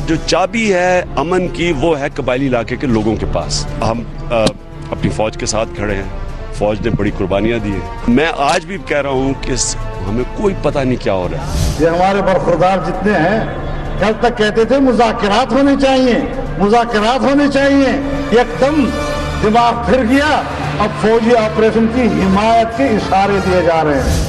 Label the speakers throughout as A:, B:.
A: جو چابی ہے امن کی وہ ہے قبائلی علاقے کے لوگوں کے پاس. ہم اپنی فوج کے ساتھ کھڑے ہیں. فوج نے بڑی قربانیاں دی ہیں. میں آج بھی کہہ رہا ہوں کہ ہمیں کوئی پتہ نہیں کیا ہو رہا ہے.
B: یہ ہمارے برخوردار جتنے ہیں کل تک کہتے تھے مذاکرات ہونے چاہیے, مذاکرات ہونے چاہیے. ایک دم دماغ پھر گیا. اب فوجی آپریشن کی حمایت کے اشارے دیے جا رہے ہیں.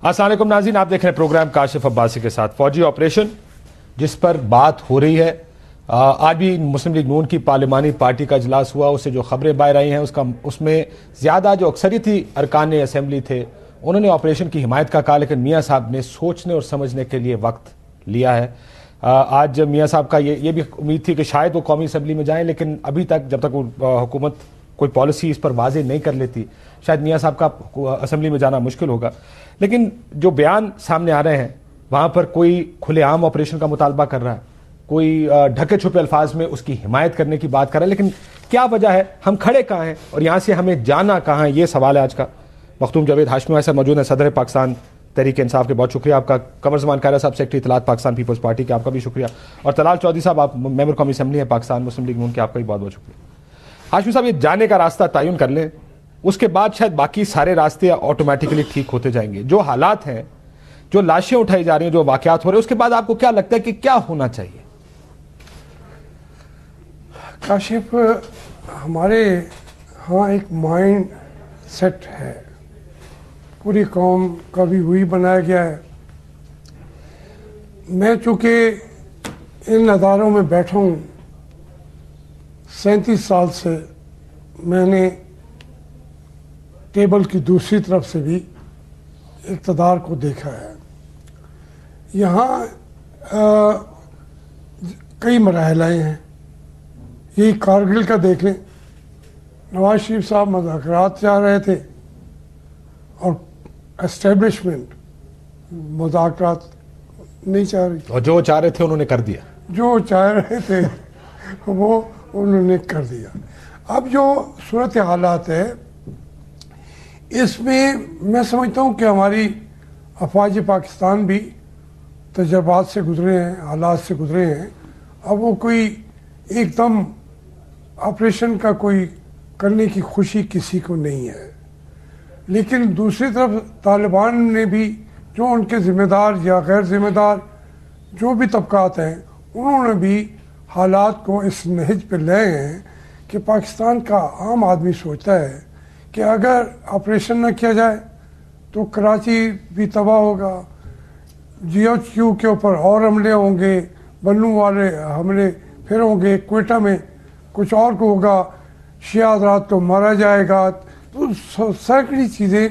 C: السلام علیکم ناظرین, آپ دیکھ رہے ہیں پروگرام کاشف عباسی کے ساتھ. فوجی آپریشن جس پر بات ہو رہی ہے, آج بھی مسلم لیگ نون کی پارلیمانی پارٹی کا اجلاس ہوا. اس سے جو خبریں باہر آئی ہیں اس میں زیادہ جو اکثریتی ارکان اسمبلی تھے انہوں نے آپریشن کی حمایت کا کہا, لیکن میاں صاحب نے سوچنے اور سمجھنے کے لیے وقت لیا ہے. آج میاں صاحب کا یہ بھی امید تھی کہ شاید وہ قومی اسمبلی میں جائیں, لیکن ابھی تک جب تک وہ حکومت کوئی پالیسی اس پر واضح نہیں کر لیتی شاید میاں صاحب کا اسمبلی میں جانا مشکل ہوگا. لیکن جو بیان سامنے آ رہے ہیں وہاں پر کوئی کھلے عام آپریشن کا مطالبہ کر رہا ہے, کوئی ڈھکے چھپے الفاظ میں اس کی حمایت کرنے کی بات کر رہا ہے. لیکن کیا وجہ ہے, ہم کھڑے کہاں ہیں اور یہاں سے ہمیں جانا کہاں ہے, یہ سوال ہے آج کا. مختوم جاوید ہاشمی ایسا موجود ہے, صدر پاکستان تحریک انصاف کے, بہت شکریہ آپ کا. قمر زمان کائرہ صاحب سیکرٹری اطلاعات پاکستان پیپلز پارٹی کے, آپ کا بھی شکریہ. اور طلال چودھری صاحب آپ ممبر قومی اسمبلی ہیں پاکستان مسلم لیگ نون کے, آپ کا بھی بہت بہت شکریہ. ہاشمی صاحب, یہ جانے کا راستہ تعین کر لیں, اس کے بعد شاید باقی سارے راستے آٹومیٹکلی ٹھیک ہوتے جائیں گے. جو حالات ہیں, جو لاشیں اٹھائی جا رہی ہیں, جو واقعات ہو رہے ہیں, اس کے بعد آپ کو کیا لگتا ہے کہ کیا ہونا چاہیے؟
D: کاشف, ہمارے ہاں ایک مائنڈ سیٹ ہے, پوری قوم کا بھی وہی بنایا گیا ہے. میں چونکہ ان اداروں میں بیٹھا ہوں 37 سال سے, میں نے ٹیبل کی دوسری طرف سے بھی اقتدار کو دیکھا ہے. یہاں کئی مراحل آئے ہیں. یہی کارگل کا دیکھ لیں, نواز شریف صاحب مذاکرات چاہ رہے تھے اور اسٹیبلشمنٹ مذاکرات نہیں چاہ رہی,
C: اور جو چاہ رہے تھے انہوں نے کر دیا.
D: جو چاہ رہے تھے وہ انہوں نے کر دیا. اب جو صورت حالات ہے اس میں میں سمجھتا ہوں کہ ہماری افواج پاکستان بھی تجربات سے گزرے ہیں, حالات سے گزرے ہیں. اب وہ کوئی ایک دم آپریشن کا کوئی کرنے کی خوشی کسی کو نہیں ہے. لیکن دوسری طرف طالبان نے بھی, جو ان کے ذمہ دار یا غیر ذمہ دار جو بھی طبقات ہیں, انہوں نے بھی حالات کو اس نہج پہ لے ہیں کہ پاکستان کا عام آدمی سوچتا ہے کہ اگر آپریشن نہ کیا جائے تو کراچی بھی تباہ ہوگا, جی ایچ کیو کے اوپر اور حملے ہوں گے, بنوں والے حملے پھر ہوں گے, کوئٹہ میں کچھ اور کو ہوگا, شیعہ حضرات کو مارا جائے گا. تو سینکڑی چیزیں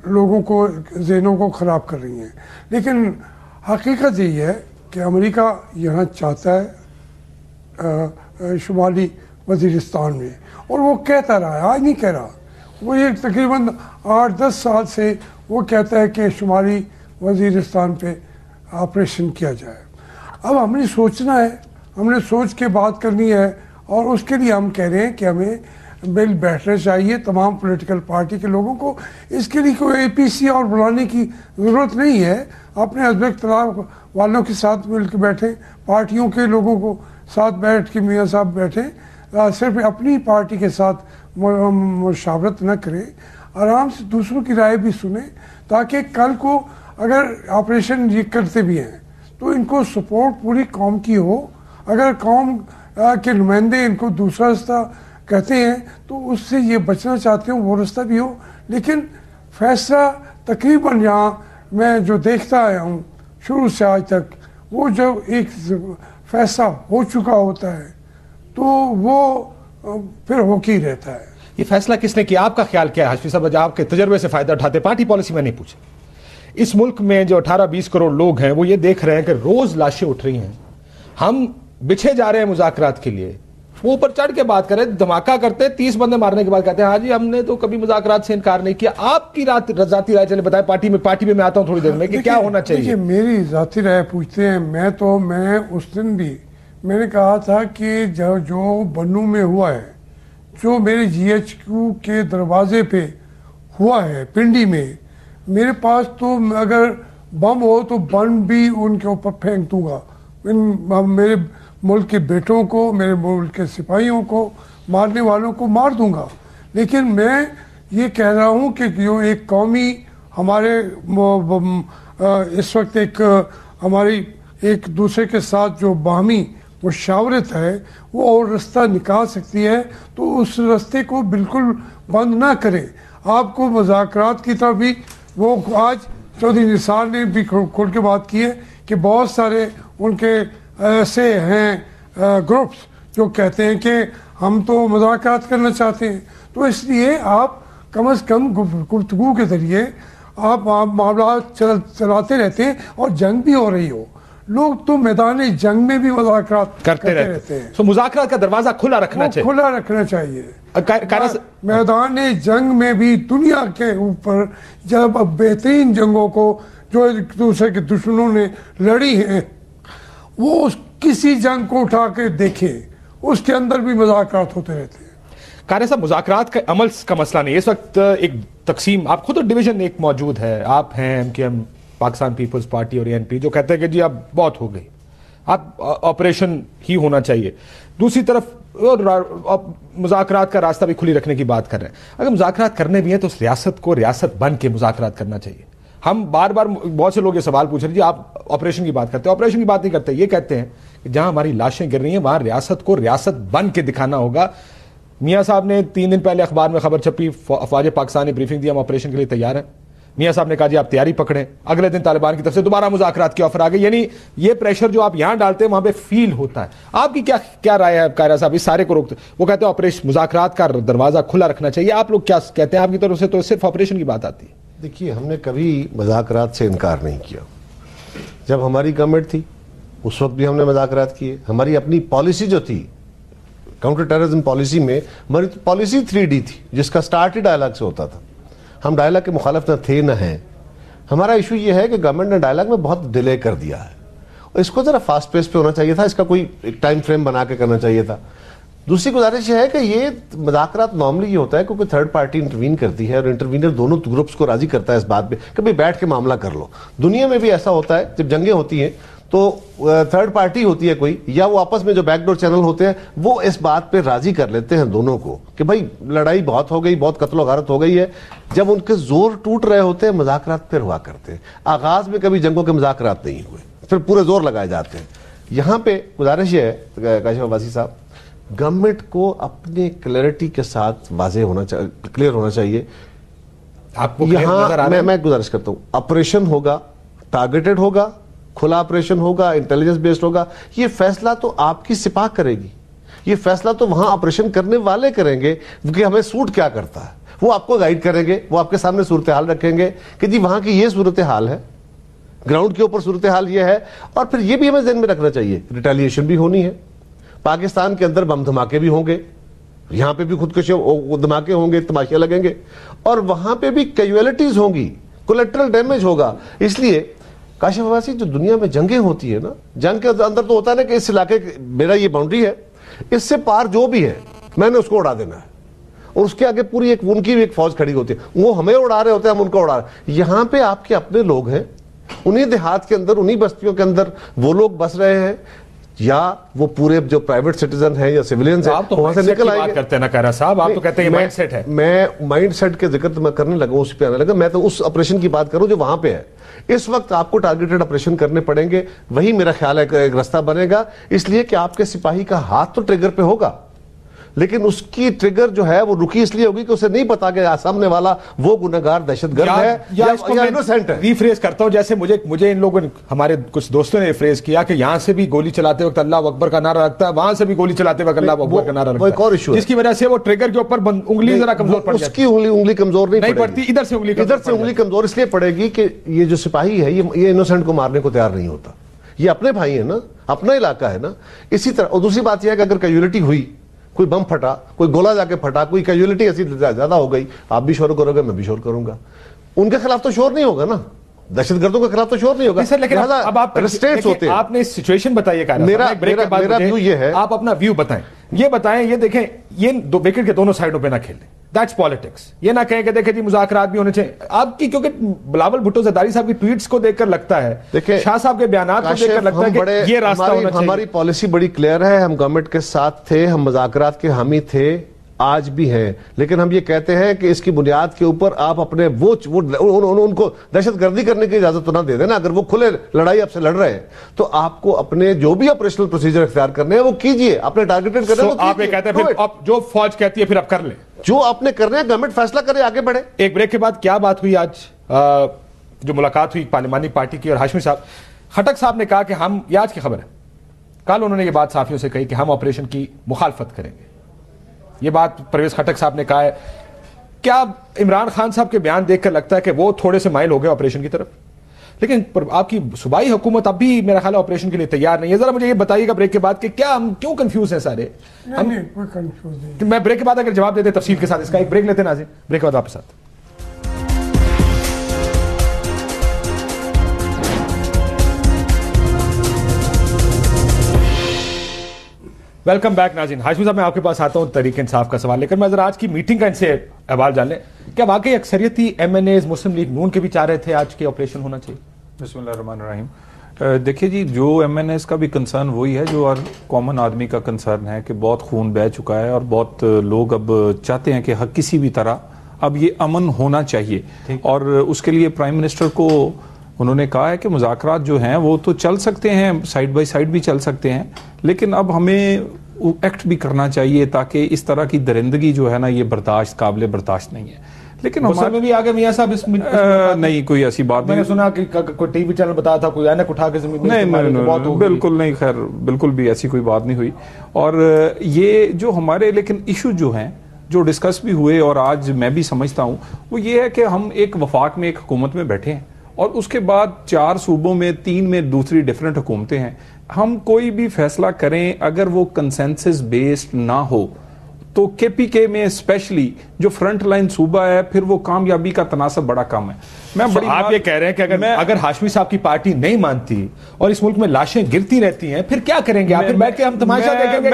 D: لوگوں کو, ذہنوں کو خراب کر رہی ہیں. لیکن حقیقت یہی ہے کہ امریکہ یہاں چاہتا ہے شمالی وزیرستان میں, اور وہ کہتا رہا ہے, آج نہیں کہہ رہا, وہ یہ تقریباً 8-10 سال سے وہ کہتا ہے کہ شمالی وزیرستان پہ آپریشن کیا جائے. اب ہم نے سوچنا ہے, ہم نے سوچ کے بات کرنی ہے, اور اس کے لیے ہم کہہ رہے ہیں کہ ہمیں بل بیٹھنا چاہیے تمام پولیٹیکل پارٹی کے لوگوں کو. اس کے لیے کوئی اے پی سی اور بلانے کی ضرورت نہیں ہے. اپنے حزب اختلاف والوں کے ساتھ مل کے بیٹھیں, پارٹیوں کے لوگوں کو ساتھ بیٹھ کے میاں صاحب بیٹھیں, صرف اپنی پارٹی کے ساتھ مشاورت نہ کریں, آرام سے دوسروں کی رائے بھی سنیں, تاکہ کل کو اگر آپریشن یہ کرتے بھی ہیں تو ان کو سپورٹ پوری قوم کی ہو. اگر قوم کے نمائندے ان کو دوسرا رستہ کہتے ہیں تو اس سے یہ بچنا چاہتے ہوں وہ رستہ بھی ہو. لیکن فیصلہ تقریباً یہاں میں جو دیکھتا آیا ہوں شروع سے آج تک, وہ جب ایک فیصلہ ہو چکا ہوتا ہے تو وہ پھر ہو کے ہی رہتا ہے.
C: یہ فیصلہ کس نے کیا, آپ کا خیال کیا ہے ہاشمی صاحب؟ آپ کے تجربے سے فائدہ اٹھاتے, پارٹی پالیسی میں نہیں پوچھا, اس ملک میں جو 18-20 کروڑ لوگ ہیں وہ یہ دیکھ رہے ہیں کہ روز لاشیں اٹھ رہی ہیں, ہم بچھے جا رہے ہیں مذاکرات کے لیے, وہ اوپر چڑھ کے بات کرے, دھماکہ کرتے, 30 بندے مارنے کے بعد کہتے ہیں ہاں جی ہم نے تو کبھی مذاکرات سے انکار نہیں کیا. آپ کی ذاتی رائے چلے بتائیں, پارٹی میں آتا ہوں تھوڑی دیر میں, کہ کیا ہونا چاہیے.
D: میری ذاتی رائے پوچھتے ہیں, میں اس دن بھی میں نے کہا تھا کہ جو بنوں میں ہوا ہے, جو میرے جی ایچ کیو کے دروازے پہ ہوا ہے, پنڈی میں میرے پاس تو اگر بم ہو تو بم بھی ان کے اوپر پھینک دوں گا، میرے ملک کے بیٹوں کو، میرے ملک کے سپاہیوں کو، مارنے والوں کو مار دوں گا. لیکن میں یہ کہہ رہا ہوں کہ جو ایک قومی ہمارے اس وقت ایک ہماری ایک دوسرے کے ساتھ جو باہمی مشاورت ہے وہ اور رستہ نکال سکتی ہے، تو اس رستے کو بالکل بند نہ کریں. آپ کو مذاکرات کی طرف بھی وہ آج چودھری نثار نے بھی کھول کے بات کی ہے کہ بہت سارے ان کے ایسے ہیں گروپس جو کہتے ہیں کہ ہم تو مذاکرات کرنا چاہتے ہیں. تو اس لیے آپ کم از کم گفتگو کے ذریعے آپ معاملات چلاتے رہتے ہیں، اور جنگ بھی ہو رہی ہو، لوگ تو میدان جنگ میں بھی مذاکرات کرتے رہتے ہیں.
C: تو مذاکرات کا دروازہ کھلا رکھنا چاہیے،
D: کھلا رکھنا چاہیے. میدان جنگ میں بھی دنیا کے اوپر جب اب بہترین جنگوں کو جو ایک دوسرے کے دشمنوں نے لڑی ہیں، وہ کسی جنگ کو اٹھا کے دیکھیں، اس کے اندر بھی مذاکرات ہوتے رہتے ہیں.
C: قاری صاحب، مذاکرات کا عمل کا مسئلہ نہیں، اس وقت ایک تقسیم، آپ خود ڈویژن ایک موجود ہے، آپ ہیں ایم کے ایم پاکستان پیپلز پارٹی اور اے این پی، جو کہتے ہیں کہ جی اب بہت ہو گئی، اب آپریشن ہی ہونا چاہیے. دوسری طرف مذاکرات کا راستہ بھی کھلی رکھنے کی بات کر رہے ہیں. اگر مذاکرات کرنے بھی ہیں تو اس ریاست کو ریاست بن کے مذاکرات کرنا چاہیے. ہم بار بار بہت سے لوگ یہ سوال پوچھ رہے ہیں جی آپ آپریشن کی بات کرتے ہیں، آپریشن کی بات نہیں کرتے، یہ کہتے ہیں کہ جہاں ہماری لاشیں گر رہی ہیں وہاں ریاست کو ریاست بن کے دکھانا ہوگا. میاں صاحب نے 3 دن پہلے اخبار میں خبر چھپی، افواج پاکستان نے بریفنگ دی، ہم آپریشن کے لیے تیار ہیں. میاں صاحب نے کہا جی آپ تیاری پکڑیں. اگلے دن طالبان کی طرف سے دوبارہ مذاکرات کی آفر آ گئی. یعنی یہ پریشر جو آپ یہاں ڈالتے ہیں وہاں پہ فیل ہوتا ہے. آپ کی کیا رائے ہے قاری صاحب اس سارے کو روکتے؟ وہ کہتے ہیں آپریشن مذاکرات کا دروازہ کھلا رکھنا چاہیے. آپ لوگ کیا کہتے ہیں؟ آپ کی طرف سے تو صرف آپریشن کی بات آتی ہے.
E: دیکھیے، ہم نے کبھی مذاکرات سے انکار نہیں کیا. جب ہماری گورنمنٹ تھی اس وقت بھی ہم نے مذاکرات کیے. ہماری اپنی پالیسی جو تھی کاؤنٹر ٹیررزم پالیسی میں، ہماری پالیسی 3D تھی جس کا سٹارٹ ہی ڈائلاگ سے ہوتا تھا. ہم ڈائلاگ کے مخالف نہ تھے نہ ہیں. ہمارا ایشو یہ ہے کہ گورنمنٹ نے ڈائلاگ میں بہت ڈیلے کر دیا ہے، اور اس کو ذرا فاسٹ پیس پہ ہونا چاہیے تھا، اس کا کوئی ایک ٹائم فریم بنا کے کرنا چاہیے تھا. دوسری گزارش یہ ہے کہ یہ مذاکرات نارملی یہ ہوتا ہے کہ کوئی تھرڈ پارٹی انٹروین کرتی ہے، اور انٹروینر دونوں گروپس کو راضی کرتا ہے اس بات پہ کہ بھئی بیٹھ کے معاملہ کر لو. دنیا میں بھی ایسا ہوتا ہے، جب جنگیں ہوتی ہیں تو تھرڈ پارٹی ہوتی ہے کوئی، یا وہ آپس میں جو بیک ڈور چینل ہوتے ہیں وہ اس بات پہ راضی کر لیتے ہیں دونوں کو کہ بھائی لڑائی بہت ہو گئی، بہت قتل و غارت ہو گئی ہے. جب ان کے زور ٹوٹ رہے ہوتے ہیں مذاکرات پھر ہوا کرتے ہیں. آغاز میں کبھی جنگوں کے مذاکرات نہیں ہوئے، پھر پورے زور لگائے جاتے ہیں. یہاں پہ گزارش یہ ہے کاشف عباسی صاحب، گورنمنٹ کو اپنے کلیئرٹی کے ساتھ واضح ہونا چاہیے، کلیئر ہونا چاہیے.
C: آپ کو
E: یہاں میں گزارش کرتا ہوں، آپریشن ہوگا، ٹارگیٹڈ ہوگا، کھلا آپریشن ہوگا، انٹیلیجنس بیسڈ ہوگا. یہ فیصلہ تو آپ کی سپاہ کرے گی، یہ فیصلہ تو وہاں آپریشن کرنے والے کریں گے کہ ہمیں سوٹ کیا کرتا ہے. وہ آپ کو گائیڈ کریں گے، وہ آپ کے سامنے صورتحال رکھیں گے کہ جی وہاں کی یہ صورتحال ہے، گراؤنڈ کے اوپر صورتحال یہ ہے. اور پھر یہ بھی ہمیں ذہن میں رکھنا چاہیے ریٹیلیشن بھی ہونی ہے. پاکستان کے اندر بم دھماکے بھی ہوں گے، یہاں پہ بھی خودکشی دھماکے ہوں گے، تماشے لگیں گے، اور وہاں پہ بھی کیجویلٹیز ہوں گی، کولیٹرل ڈیمیج ہوگا. اس لیے کاشف عباسی، جو دنیا میں جنگیں ہوتی ہیں نا، جنگ کے اندر تو ہوتا ہے نا کہ اس علاقے میرا یہ باؤنڈری ہے، اس سے پار جو بھی ہے میں نے اس کو اڑا دینا ہے، اور اس کے آگے پوری ایک ان کی بھی ایک فوج کھڑی ہوتی ہے، وہ ہمیں اڑا رہے ہوتے ہیں، ہم ان کو اڑا رہے ہیں. یہاں پہ آپ کے اپنے لوگ ہیں، انہی دیہات کے اندر، انہی بستیوں کے اندر وہ لوگ بس رہے ہیں، یا وہ پورے جو پرائیویٹ سٹیزن ہیں یا سیولینز ہیں وہاں سے نکل آئیں گے.
C: کرتے ہیں نا قاری صاحب، آپ تو کہتے ہیں مائنڈ سیٹ ہے. میں
E: مائنڈ سیٹ کے ذکر تو میں کرنے لگا، اس پہ آنے لگا. میں تو اس آپریشن کی بات کروں جو وہاں پہ ہے. اس وقت آپ کو ٹارگیٹڈ آپریشن کرنے پڑیں گے، وہی میرا خیال ہے کہ ایک راستہ بنے گا. اس لیے کہ آپ کے سپاہی کا ہاتھ تو ٹریگر پہ ہوگا، لیکن اس کی ٹریگر جو ہے وہ رکی اس لیے ہوگی کہ اسے نہیں پتا کہ سامنے والا وہ گنہگار دہشت گرد ہے یا انوسینٹ ہے.
C: ریفریز کرتا ہوں، جیسے مجھے ان لوگوں نے، ہمارے کچھ دوستوں نے ریفریز کیا کہ یہاں سے بھی گولی چلاتے وقت اللہ اکبر کا نعرہ لگتا ہے، وہاں سے بھی گولی چلاتے وقت اللہ اکبر کا نعرہ لگتا ہے، جس کی وجہ سے وہ ٹریگر کے اوپر انگلی ذرا کمزور پڑ جاتی ہے.
E: اس کی انگلی کمزور نہیں
C: پڑتی، ادھر سے انگلی
E: کمزور اس لیے پڑے گی کہ یہ جو سپاہی ہے یہ انوسینٹ کو مارنے کو تیار نہیں ہوتا. یہ اپنے بھائی ہیں نا، اپنا علاقہ ہے نا. اسی طرح، اور دوسری بات یہ ہے کہ اگر کیجویلٹی ہوئی، کوئی بم پھٹا، کوئی گولا جا کے پھٹا، کوئی کیجویلٹی ایسی زیادہ ہو گئی، آپ بھی شور کرو گے، میں بھی شور کروں گا. ان کے خلاف تو شور نہیں ہوگا نا، دہشت گردوں کے خلاف تو شور نہیں ہوگا.
C: اب آپ نے سچویشن بتائیے،
E: میرا ویو یہ ہے،
C: آپ اپنا ویو بتائیں. یہ بتائیں, یہ دیکھیں, یہ دو وکٹ کے دونوں سائڈوں پہ نہ کھیلیں, دیٹس پالیٹکس. یہ نہ کہیں کہ دیکھیں جی مذاکرات بھی ہونے چاہیے آپ کی, کیونکہ بلاول بھٹو زرداری صاحب کی ٹویٹس کو دیکھ کر لگتا ہے, شاہ صاحب کے بیانات کو دیکھ کر لگتا ہے کہ یہ راستہ ہونا چاہیے.
E: ہماری پالیسی بڑی کلیئر ہے, ہم گورنمنٹ کے ساتھ تھے, ہم مذاکرات کے حامی تھے, آج بھی ہیں, لیکن ہم یہ کہتے ہیں کہ اس کی بنیاد کے اوپر آپ اپنے ان کو دہشت گردی کرنے کی اجازت تو نہ دے دیں نا. اگر وہ کھلے لڑائی آپ سے لڑ رہے ہیں تو آپ کو اپنے جو بھی آپریشنل پروسیجر اختیار کرنے ہیں وہ کیجئے, اپنے ٹارگیٹڈ کرنے ہیں.
C: آپ یہ کہتے ہیں پھر اب جو فوج کہتی ہے پھر آپ کر لیں,
E: جو آپ نے کرنا ہے گورنمنٹ فیصلہ کرے, آگے بڑھے.
C: ایک بریک کے بعد کیا بات ہوئی آج جو ملاقات ہوئی پارلیمانی پارٹی کی, اور ہاشمی صاحب, خٹک صاحب نے کہا کہ ہم, یہ آج کی خبر ہے, کل انہوں نے یہ بات صحافیوں سے کہی کہ ہم آپریشن کی مخالفت کریں گے. یہ بات پرویز خٹک صاحب نے کہا ہے. کیا عمران خان صاحب کے بیان دیکھ کر لگتا ہے کہ وہ تھوڑے سے مائل ہو گئے آپریشن کی طرف, لیکن آپ کی صوبائی حکومت اب بھی میرا خیال ہے آپریشن کے لیے تیار نہیں ہے. ذرا مجھے یہ بتائیے گا بریک کے بعد کہ کیا ہم کیوں کنفیوز ہیں سارے. میں بریک کے بعد اگر جواب دیتے تفصیل کے ساتھ اس کا, ایک بریک لیتے ناظرین, بریک کے بعد واپس آتے. ویلکم بیک ناظرین. ہاشمی صاحب میں آپ کے پاس آتا ہوں تحریک انصاف کا سوال لے کر. میں ذرا آج کی میٹنگ کا ان سے احوال جان لیں, کیا واقعی اکثریتی M N As Muslim League Noon کے بھی چاہ رہے تھے آج کے آپریشن ہونا چاہیے؟
F: بسم اللہ الرحمن الرحیم. دیکھیے جی, جو ایم این ایز کا بھی کنسرن وہی ہے جو ہر کامن آدمی کا کنسرن ہے کہ بہت خون بہہ چکا ہے اور بہت لوگ اب چاہتے ہیں کہ کسی بھی طرح اب یہ امن ہونا چاہیے, اور اس کے لیے پرائم منسٹر کو انہوں نے کہا ہے کہ مذاکرات جو ہیں وہ تو چل سکتے ہیں, سائڈ بائی سائڈ بھی چل سکتے ہیں, لیکن اب ہمیں ایکٹ بھی کرنا چاہیے تاکہ اس طرح کی درندگی جو ہے نا یہ قابل برداشت نہیں ہے. لیکن
C: ہمارے بھی آگے میاں صاحب اس
F: نہیں کوئی ایسی بات نہیں.
C: میں نے سنا کہ کوئی ٹی وی چینل بتایا تھا کوئی اینک اٹھا کے زمین,
F: نہیں بالکل نہیں, خیر بالکل بھی ایسی کوئی بات نہیں ہوئی. اور یہ جو ہمارے لیکن ایشو جو ہیں جو ڈسکس بھی ہوئے اور آج میں بھی سمجھتا ہوں وہ یہ ہے کہ ہم ایک وفاق میں ایک حکومت میں بیٹھے ہیں اور اس کے بعد 4 صوبوں میں 3 میں دوسری ڈیفرنٹ حکومتیں ہیں. ہم کوئی بھی فیصلہ کریں اگر وہ کنسنسس بیسڈ نہ ہو تو کے پی کے میں اسپیشلی جو فرنٹ لائن صوبہ ہے پھر وہ کامیابی کا تناسب بڑا کم ہے.
C: آپ یہ کہہ رہے ہیں کہ اگر ہاشمی صاحب کی پارٹی نہیں مانتی اور اس ملک میں لاشیں گرتی رہتی ہیں پھر کیا کریں گے آپ؟ پھر بیٹھ کے ہم تماشا دیکھیں گے؟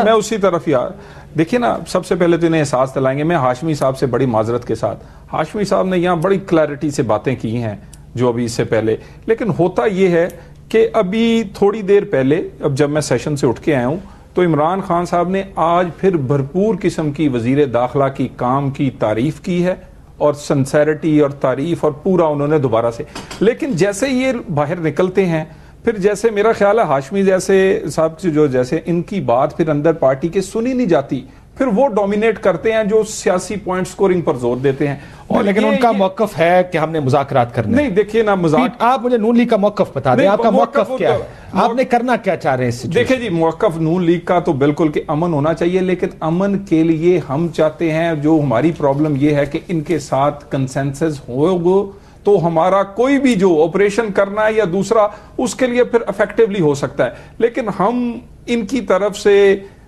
F: میں اسی طرف یار دیکھیے نا, سب سے پہلے تو انہیں احساس دلائیں گے. میں ہاشمی صاحب سے بڑی معذرت کے ساتھ, ہاشمی صاحب نے یہاں بڑی کلیئرٹی سے باتیں کی ہیں جو ابھی اس سے پہلے, لیکن ہوتا یہ ہے کہ ابھی تھوڑی دیر پہلے اب جب میں سیشن سے اٹھ کے آیا ہوں تو عمران خان صاحب نے آج پھر بھرپور قسم کی وزیر داخلہ کی کام کی تعریف کی ہے اور سنسیرٹی اور تعریف اور پورا انہوں نے دوبارہ سے, لیکن جیسے یہ باہر نکلتے ہیں پھر جیسے میرا خیال ہے ہاشمی جیسے صاحب جو جیسے ان کی بات پھر اندر پارٹی کے سنی نہیں جاتی, پھر وہ ڈومینیٹ کرتے ہیں جو سیاسی پوائنٹ سکورنگ پر زور دیتے ہیں.
C: اور لیکن ان کا موقف ہے کہ ہم نے مذاکرات کرنے.
F: نہیں دیکھیے نا,
C: آپ مجھے نون لیگ کا موقف بتا دیں, آپ کا موقف کیا ہے, آپ نے کرنا کیا چاہ رہے ہیں اس سے؟
F: دیکھیں جی, موقف نون لیگ کا تو بالکل کہ امن ہونا چاہیے, لیکن امن کے لیے ہم چاہتے ہیں, جو ہماری پرابلم یہ ہے کہ ان کے ساتھ کنسنسس ہوگا تو ہمارا کوئی بھی جو آپریشن کرنا ہے یا دوسرا اس کے لیے پھر افیکٹولی ہو سکتا ہے. لیکن ہم ان کی طرف سے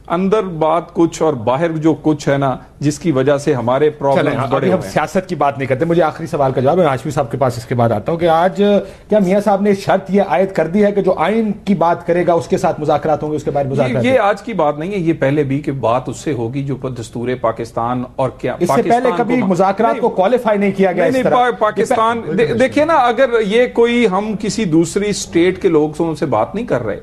F: اندر بات کچھ اور باہر جو کچھ ہے نا جس کی وجہ سے ہمارے پرابلم بڑے.
C: ہم سیاست کی بات نہیں کرتے. مجھے آخری سوال کا جواب, میں ہاشمی صاحب کے پاس اس کے بعد آتا ہوں کہ آج کیا میاں صاحب نے شرط یہ عائد کر دی ہے کہ جو آئین کی بات کرے گا اس کے ساتھ مذاکرات ہوں گے, اس کے بعد مذاکرات؟
F: یہ آج کی بات نہیں ہے, یہ پہلے بھی کہ بات اس سے ہوگی جو دستور پاکستان اور کیا
C: اس سے پہلے کبھی مذاکرات کو کوالیفائی نہیں کیا گیا.
F: پاکستان دیکھیے نا, اگر یہ کوئی ہم کسی دوسری اسٹیٹ کے لوگوں سے بات نہیں کر رہے,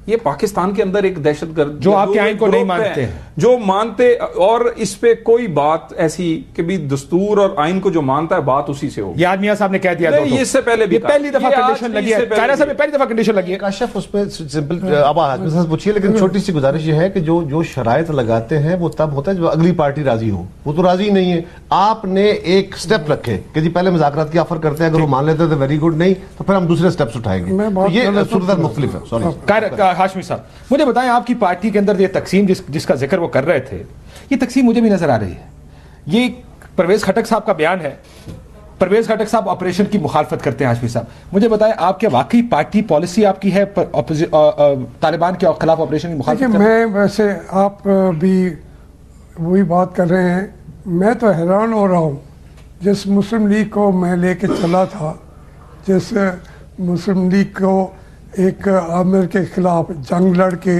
F: یہ پاکستان کے اندر ایک دہشت گرد
C: جو آپ کے آئین کو نہیں مانتے
F: جو مانتے, اور اس پہ کوئی بات ایسی کہ بھی دستور اور آئین کو جو مانتا ہے بات اسی سے ہو.
C: یہ آدمیہ صاحب نے کہہ دیا
F: اس سے پہلے بھی
C: پہلی دفعہ کنڈیشن لگی ہے, چائنا صاحب پہلی دفعہ کنڈیشن لگی ہے.
E: کاشف اس پہ سمپل اب ہاشمی صاحب پوچھیے, لیکن چھوٹی سی گزارش یہ ہے کہ جو شرائط لگاتے ہیں وہ تب ہوتا ہے جب اگلی پارٹی راضی ہو. وہ تو راضی نہیں ہے. آپ نے ایک سٹیپ رکھے کہ جی پہلے مذاکرات کی آفر کرتے ہیں, اگر وہ مان لیتے تو ویری گڈ, نہیں تو پھر ہم دوسرے سٹیپس اٹھائیں گے. یہ صورت مختلف ہے. سوری
C: ہاشمی صاحب, مجھے بتائیں آپ کی پارٹی کے اندر یہ تقسیم جس کا ذکر وہ کر رہے تھے, یہ تقسیم مجھے بھی نظر آ رہی ہے. یہ پرویز خٹک صاحب کا بیان ہے, پرویز خٹک صاحب آپریشن کی مخالفت کرتے ہیں. ہاشمی صاحب مجھے بتائیں آپ کے واقعی پارٹی پالیسی آپ کی ہے طالبان کے خلاف آپریشن کی مخالفت؟
D: میں ویسے آپ بھی وہی بات کر رہے ہیں, میں تو حیران ہو رہا ہوں. جس مسلم لیگ کو میں لے کے چلا تھا, جس مسلم لیگ کو ایک عامر کے خلاف جنگ لڑ کے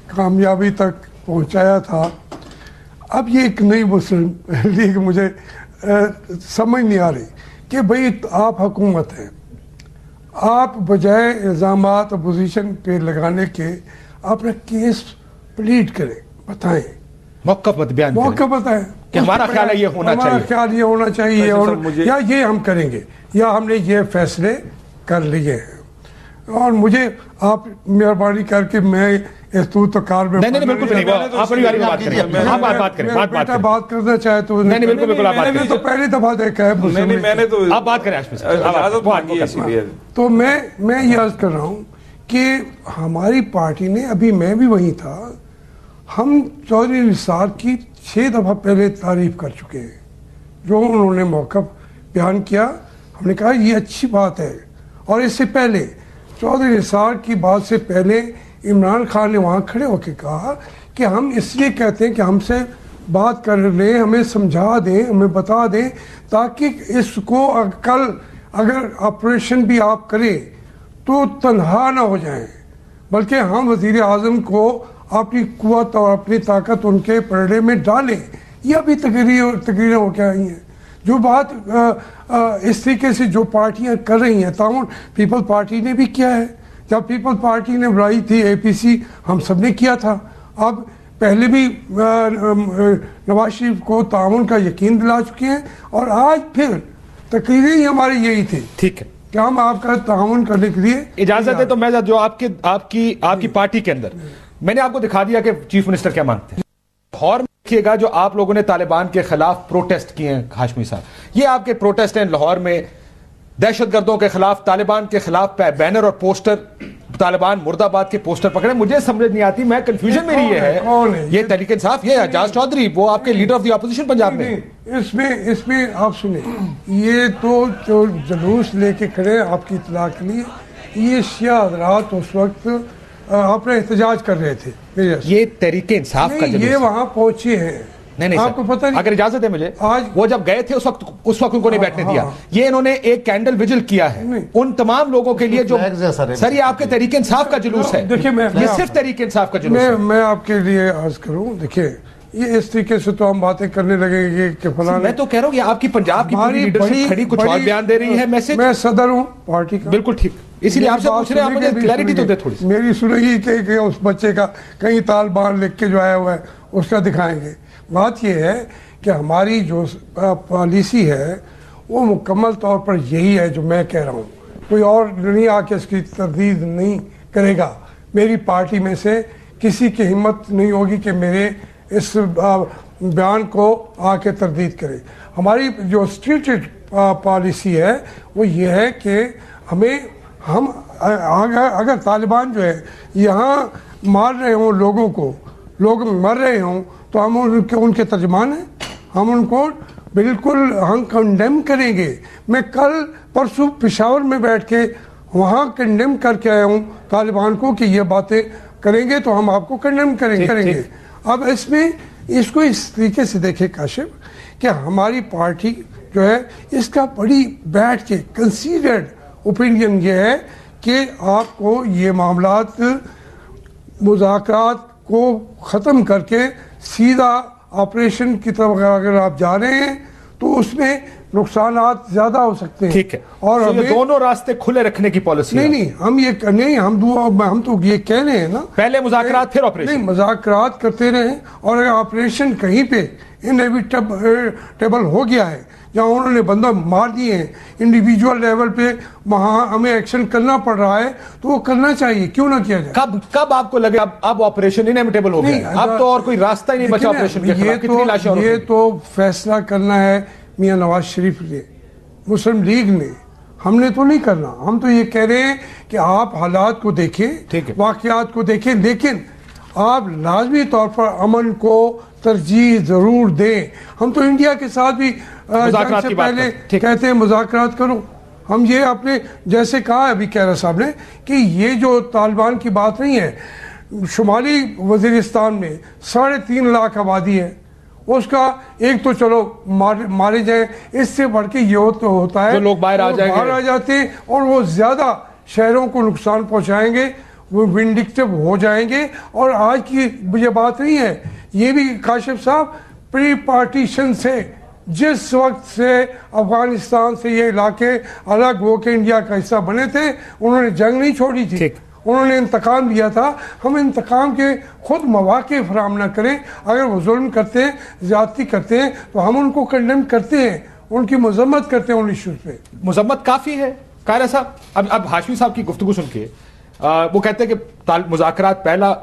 D: کامیابی تک پہنچایا تھا. اب یہ ایک نئی مسلم لیگ مجھے سمجھ نہیں آ رہی کہ بھئی آپ حکومت ہیں, آپ بجائے الزامات اپوزیشن پہ لگانے کے اپنا کیس پلیٹ کریں, بتائیں,
C: موقف بیان
D: موقع بتائیں
C: کہ ہمارا خیال ہے یہ ہونا چاہیے,
D: ہمارا خیال یہ ہونا چاہیے, اور یا یہ ہم کریں گے, یا ہم نے یہ فیصلے کر لیے ہیں. اور مجھے آپ مہربانی کر کے میں تو کار میں
C: نہیں بالکل نہیں, آپ بات کریں, آپ بات کریں,
D: بات کرنا چاہے تو
C: نہیں بالکل
D: میں نے تو پہلی دفعہ دیکھا ہے,
F: میں نے تو
C: آپ بات کریں.
D: تو میں یہ عرض کر رہا ہوں کہ ہماری پارٹی نے, ابھی میں بھی وہیں تھا, ہم چودھری نثار کی 6 دفعہ پہلے تعریف کر چکے ہیں. جو انہوں نے موقف بیان کیا, ہم نے کہا یہ اچھی بات ہے. اور اس سے پہلے چودھری نثار کی بات سے پہلے عمران خان نے وہاں کھڑے ہو کے کہا کہ ہم اس لیے کہتے ہیں کہ ہم سے بات کر لیں, ہمیں سمجھا دیں, ہمیں بتا دیں, تاکہ اس کو کل اگر آپریشن بھی آپ کریں تو تنہا نہ ہو جائیں, بلکہ ہم وزیر اعظم کو اپنی قوت اور اپنی طاقت ان کے پرڑے میں ڈالیں. یہ ابھی تقریریں ہو کے آئی ہیں. جو بات اس طریقے سے جو پارٹیاں کر رہی ہیں, تعاون پیپل پارٹی نے بھی کیا ہے, جب پیپل پارٹی نے بنائی تھی اے پی سی ہم سب نے کیا تھا. اب پہلے بھی نواز شریف کو تعاون کا یقین دلا چکے ہیں, اور آج پھر تقریریں ہی ہماری یہی تھی.
C: ٹھیک ہے
D: کہ ہم آپ کا تعاون کرنے کے لیے
C: اجازت ہے. تو میں جو آپ کی پارٹی کے اندر میں نے آپ کو دکھا دیا کہ چیف منسٹر کیا مانگتے ہیں. لاہور میں دیکھیے گا جو آپ لوگوں نے طالبان کے خلاف پروٹیسٹ کیے ہیں ہاشمی صاحب, یہ آپ کے پروٹیسٹ ہیں لاہور میں دہشت گردوں کے خلاف, طالبان کے خلاف بینر اور پوسٹر, طالبان مرد آباد کے پوسٹر پکڑے. مجھے سمجھ نہیں آتی, میں کنفیوژن میری یہ ہے, یہ تحریک انصاف, یہ اعجاز چودھری وہ آپ کے leader of the opposition Punjab میں.
D: اس میں آپ سنیں, یہ تو جو جلوس لے کے کھڑے آپ کی اطلاع کے لیے, یہ شیعہ حضرات اس وقت اپنا احتجاج کر رہے تھے.
C: یہ تحریک انصاف کا جلوس,
D: یہ وہاں پہنچے ہیں.
C: نہیں آپ کو پتہ نہیں, اگر اجازت ہے مجھے, وہ جب گئے تھے اس وقت ان کو نہیں بیٹھنے دیا. یہ انہوں نے ایک کینڈل وجل کیا ہے ان تمام لوگوں کے لیے جو, سر یہ آپ کے تحریک انصاف کا جلوس ہے, یہ صرف تحریک انصاف کا جلوس ہے.
D: میں آپ کے لیے عرض کروں, دیکھیے یہ اس طریقے سے تو ہم باتیں کرنے لگیں گے کہ فلاں,
C: میں تو کہہ رہا ہوں یہ آپ کی پنجاب کی پوری لیڈرشپ کھڑی کچھ اور بیان دے رہی ہے.
D: میں صدر ہوں پارٹی کا,
C: بالکل ٹھیک, اسی لیے آپ سے پوچھ رہے ہیں, آپ مجھے کلیئرٹی تو دے تھوڑی سی.
D: میری سنیں کہ اس بچے کا کہیں طالبان لکھ کے جو آیا ہوا ہے اس کا دکھائیں گے. بات یہ ہے کہ ہماری جو پالیسی ہے وہ مکمل طور پر یہی ہے جو میں کہہ رہا ہوں, کوئی اور نہیں آ کے اس کی تردید نہیں کرے گا. میری پارٹی میں سے کسی کی ہمت نہیں ہوگی کہ میرے اس بیان کو آ کے تردید کرے. ہماری جو اسٹیٹڈ پالیسی ہے وہ یہ ہے کہ ہم اگر طالبان جو ہے یہاں مار رہے ہوں لوگوں کو, لوگ مر رہے ہوں, تو ہم ان کے ترجمان ہیں, ہم ان کو بالکل ہم کنڈیم کریں گے. میں کل پرسوں پشاور میں بیٹھ کے وہاں کنڈیم کر کے آیا ہوں طالبان کو کہ یہ باتیں کریں گے تو ہم آپ کو کنڈیم کریں گے. اب اس کو اس طریقے سے دیکھیں کاشف کہ ہماری پارٹی جو ہے اس کا بڑی بیٹھ کے کنسیڈرڈ اوپینین یہ ہے کہ آپ کو یہ معاملات مذاکرات کو ختم کر کے سیدھا آپریشن کی طرف اگر آپ جا رہے ہیں تو اس میں نقصانات زیادہ ہو سکتے ہیں.
C: ٹھیک ہے,
D: اور
C: یہ دونوں راستے کھلے رکھنے کی پالیسی
D: نہیں, ہم تو یہ کہہ رہے ہیں نا,
C: پہلے مذاکرات پھر آپریشن.
D: نہیں, مذاکرات کرتے رہیں, اور اگر آپریشن کہیں پہ انیویٹیبل ہو گیا ہے جہاں انہوں نے بندہ مار دیے ہیں انڈیویجول لیول پہ, وہاں ہمیں ایکشن کرنا پڑ رہا ہے تو وہ کرنا چاہیے, کیوں نہ کیا جائے.
C: کب آپ کو لگے اب آپریشن انیویٹیبل ہو گیا, اب تو اور کوئی راستہ ہی نہیں بچا آپریشن کے خلاف.
D: یہ تو فیصلہ کرنا ہے میاں نواز شریف نے, مسلم لیگ نے, ہم نے تو نہیں کرنا. ہم تو یہ کہہ رہے ہیں کہ آپ حالات کو دیکھیں, واقعات کو دیکھیں, لیکن آپ لازمی طور پر امن کو ترجیح ضرور دیں. ہم تو انڈیا کے ساتھ بھی جنگ سے پہلے کہتے ہیں مذاکرات کرو. ہم یہ اپنے جیسے کہا ابھی کیرا صاحب نے کہ یہ جو طالبان کی بات نہیں ہے, شمالی وزیرستان میں 3.5 لاکھ آبادی ہے, اس کا ایک تو چلو مارے جائیں, اس سے بڑھ کے یہ تو ہوتا ہے
C: لوگ باہر آ
D: جاتے ہیں اور وہ زیادہ شہروں کو نقصان پہنچائیں گے. وہ وینڈکٹیو ہو جائیں گے. اور آج کی یہ بات نہیں ہے, یہ بھی کاشف صاحب پری پارٹیشن سے, جس وقت سے افغانستان سے یہ علاقے الگ ہو کے انڈیا کا حصہ بنے تھے, انہوں نے جنگ نہیں چھوڑی تھی, انہوں نے انتقام لیا تھا. ہم انتقام کے خود مواقع فراہم نہ کریں. اگر وہ ظلم کرتے ہیں, زیادتی کرتے ہیں, تو ہم ان کو کنڈیم کرتے ہیں, ان کی مذمت کرتے ہیں ان ایشوز پہ.
C: مذمت کافی ہے قاہرہ صاحب. اب ہاشمی صاحب کی گفتگو سن کے وہ کہتے ہیں کہ مذاکرات پہلا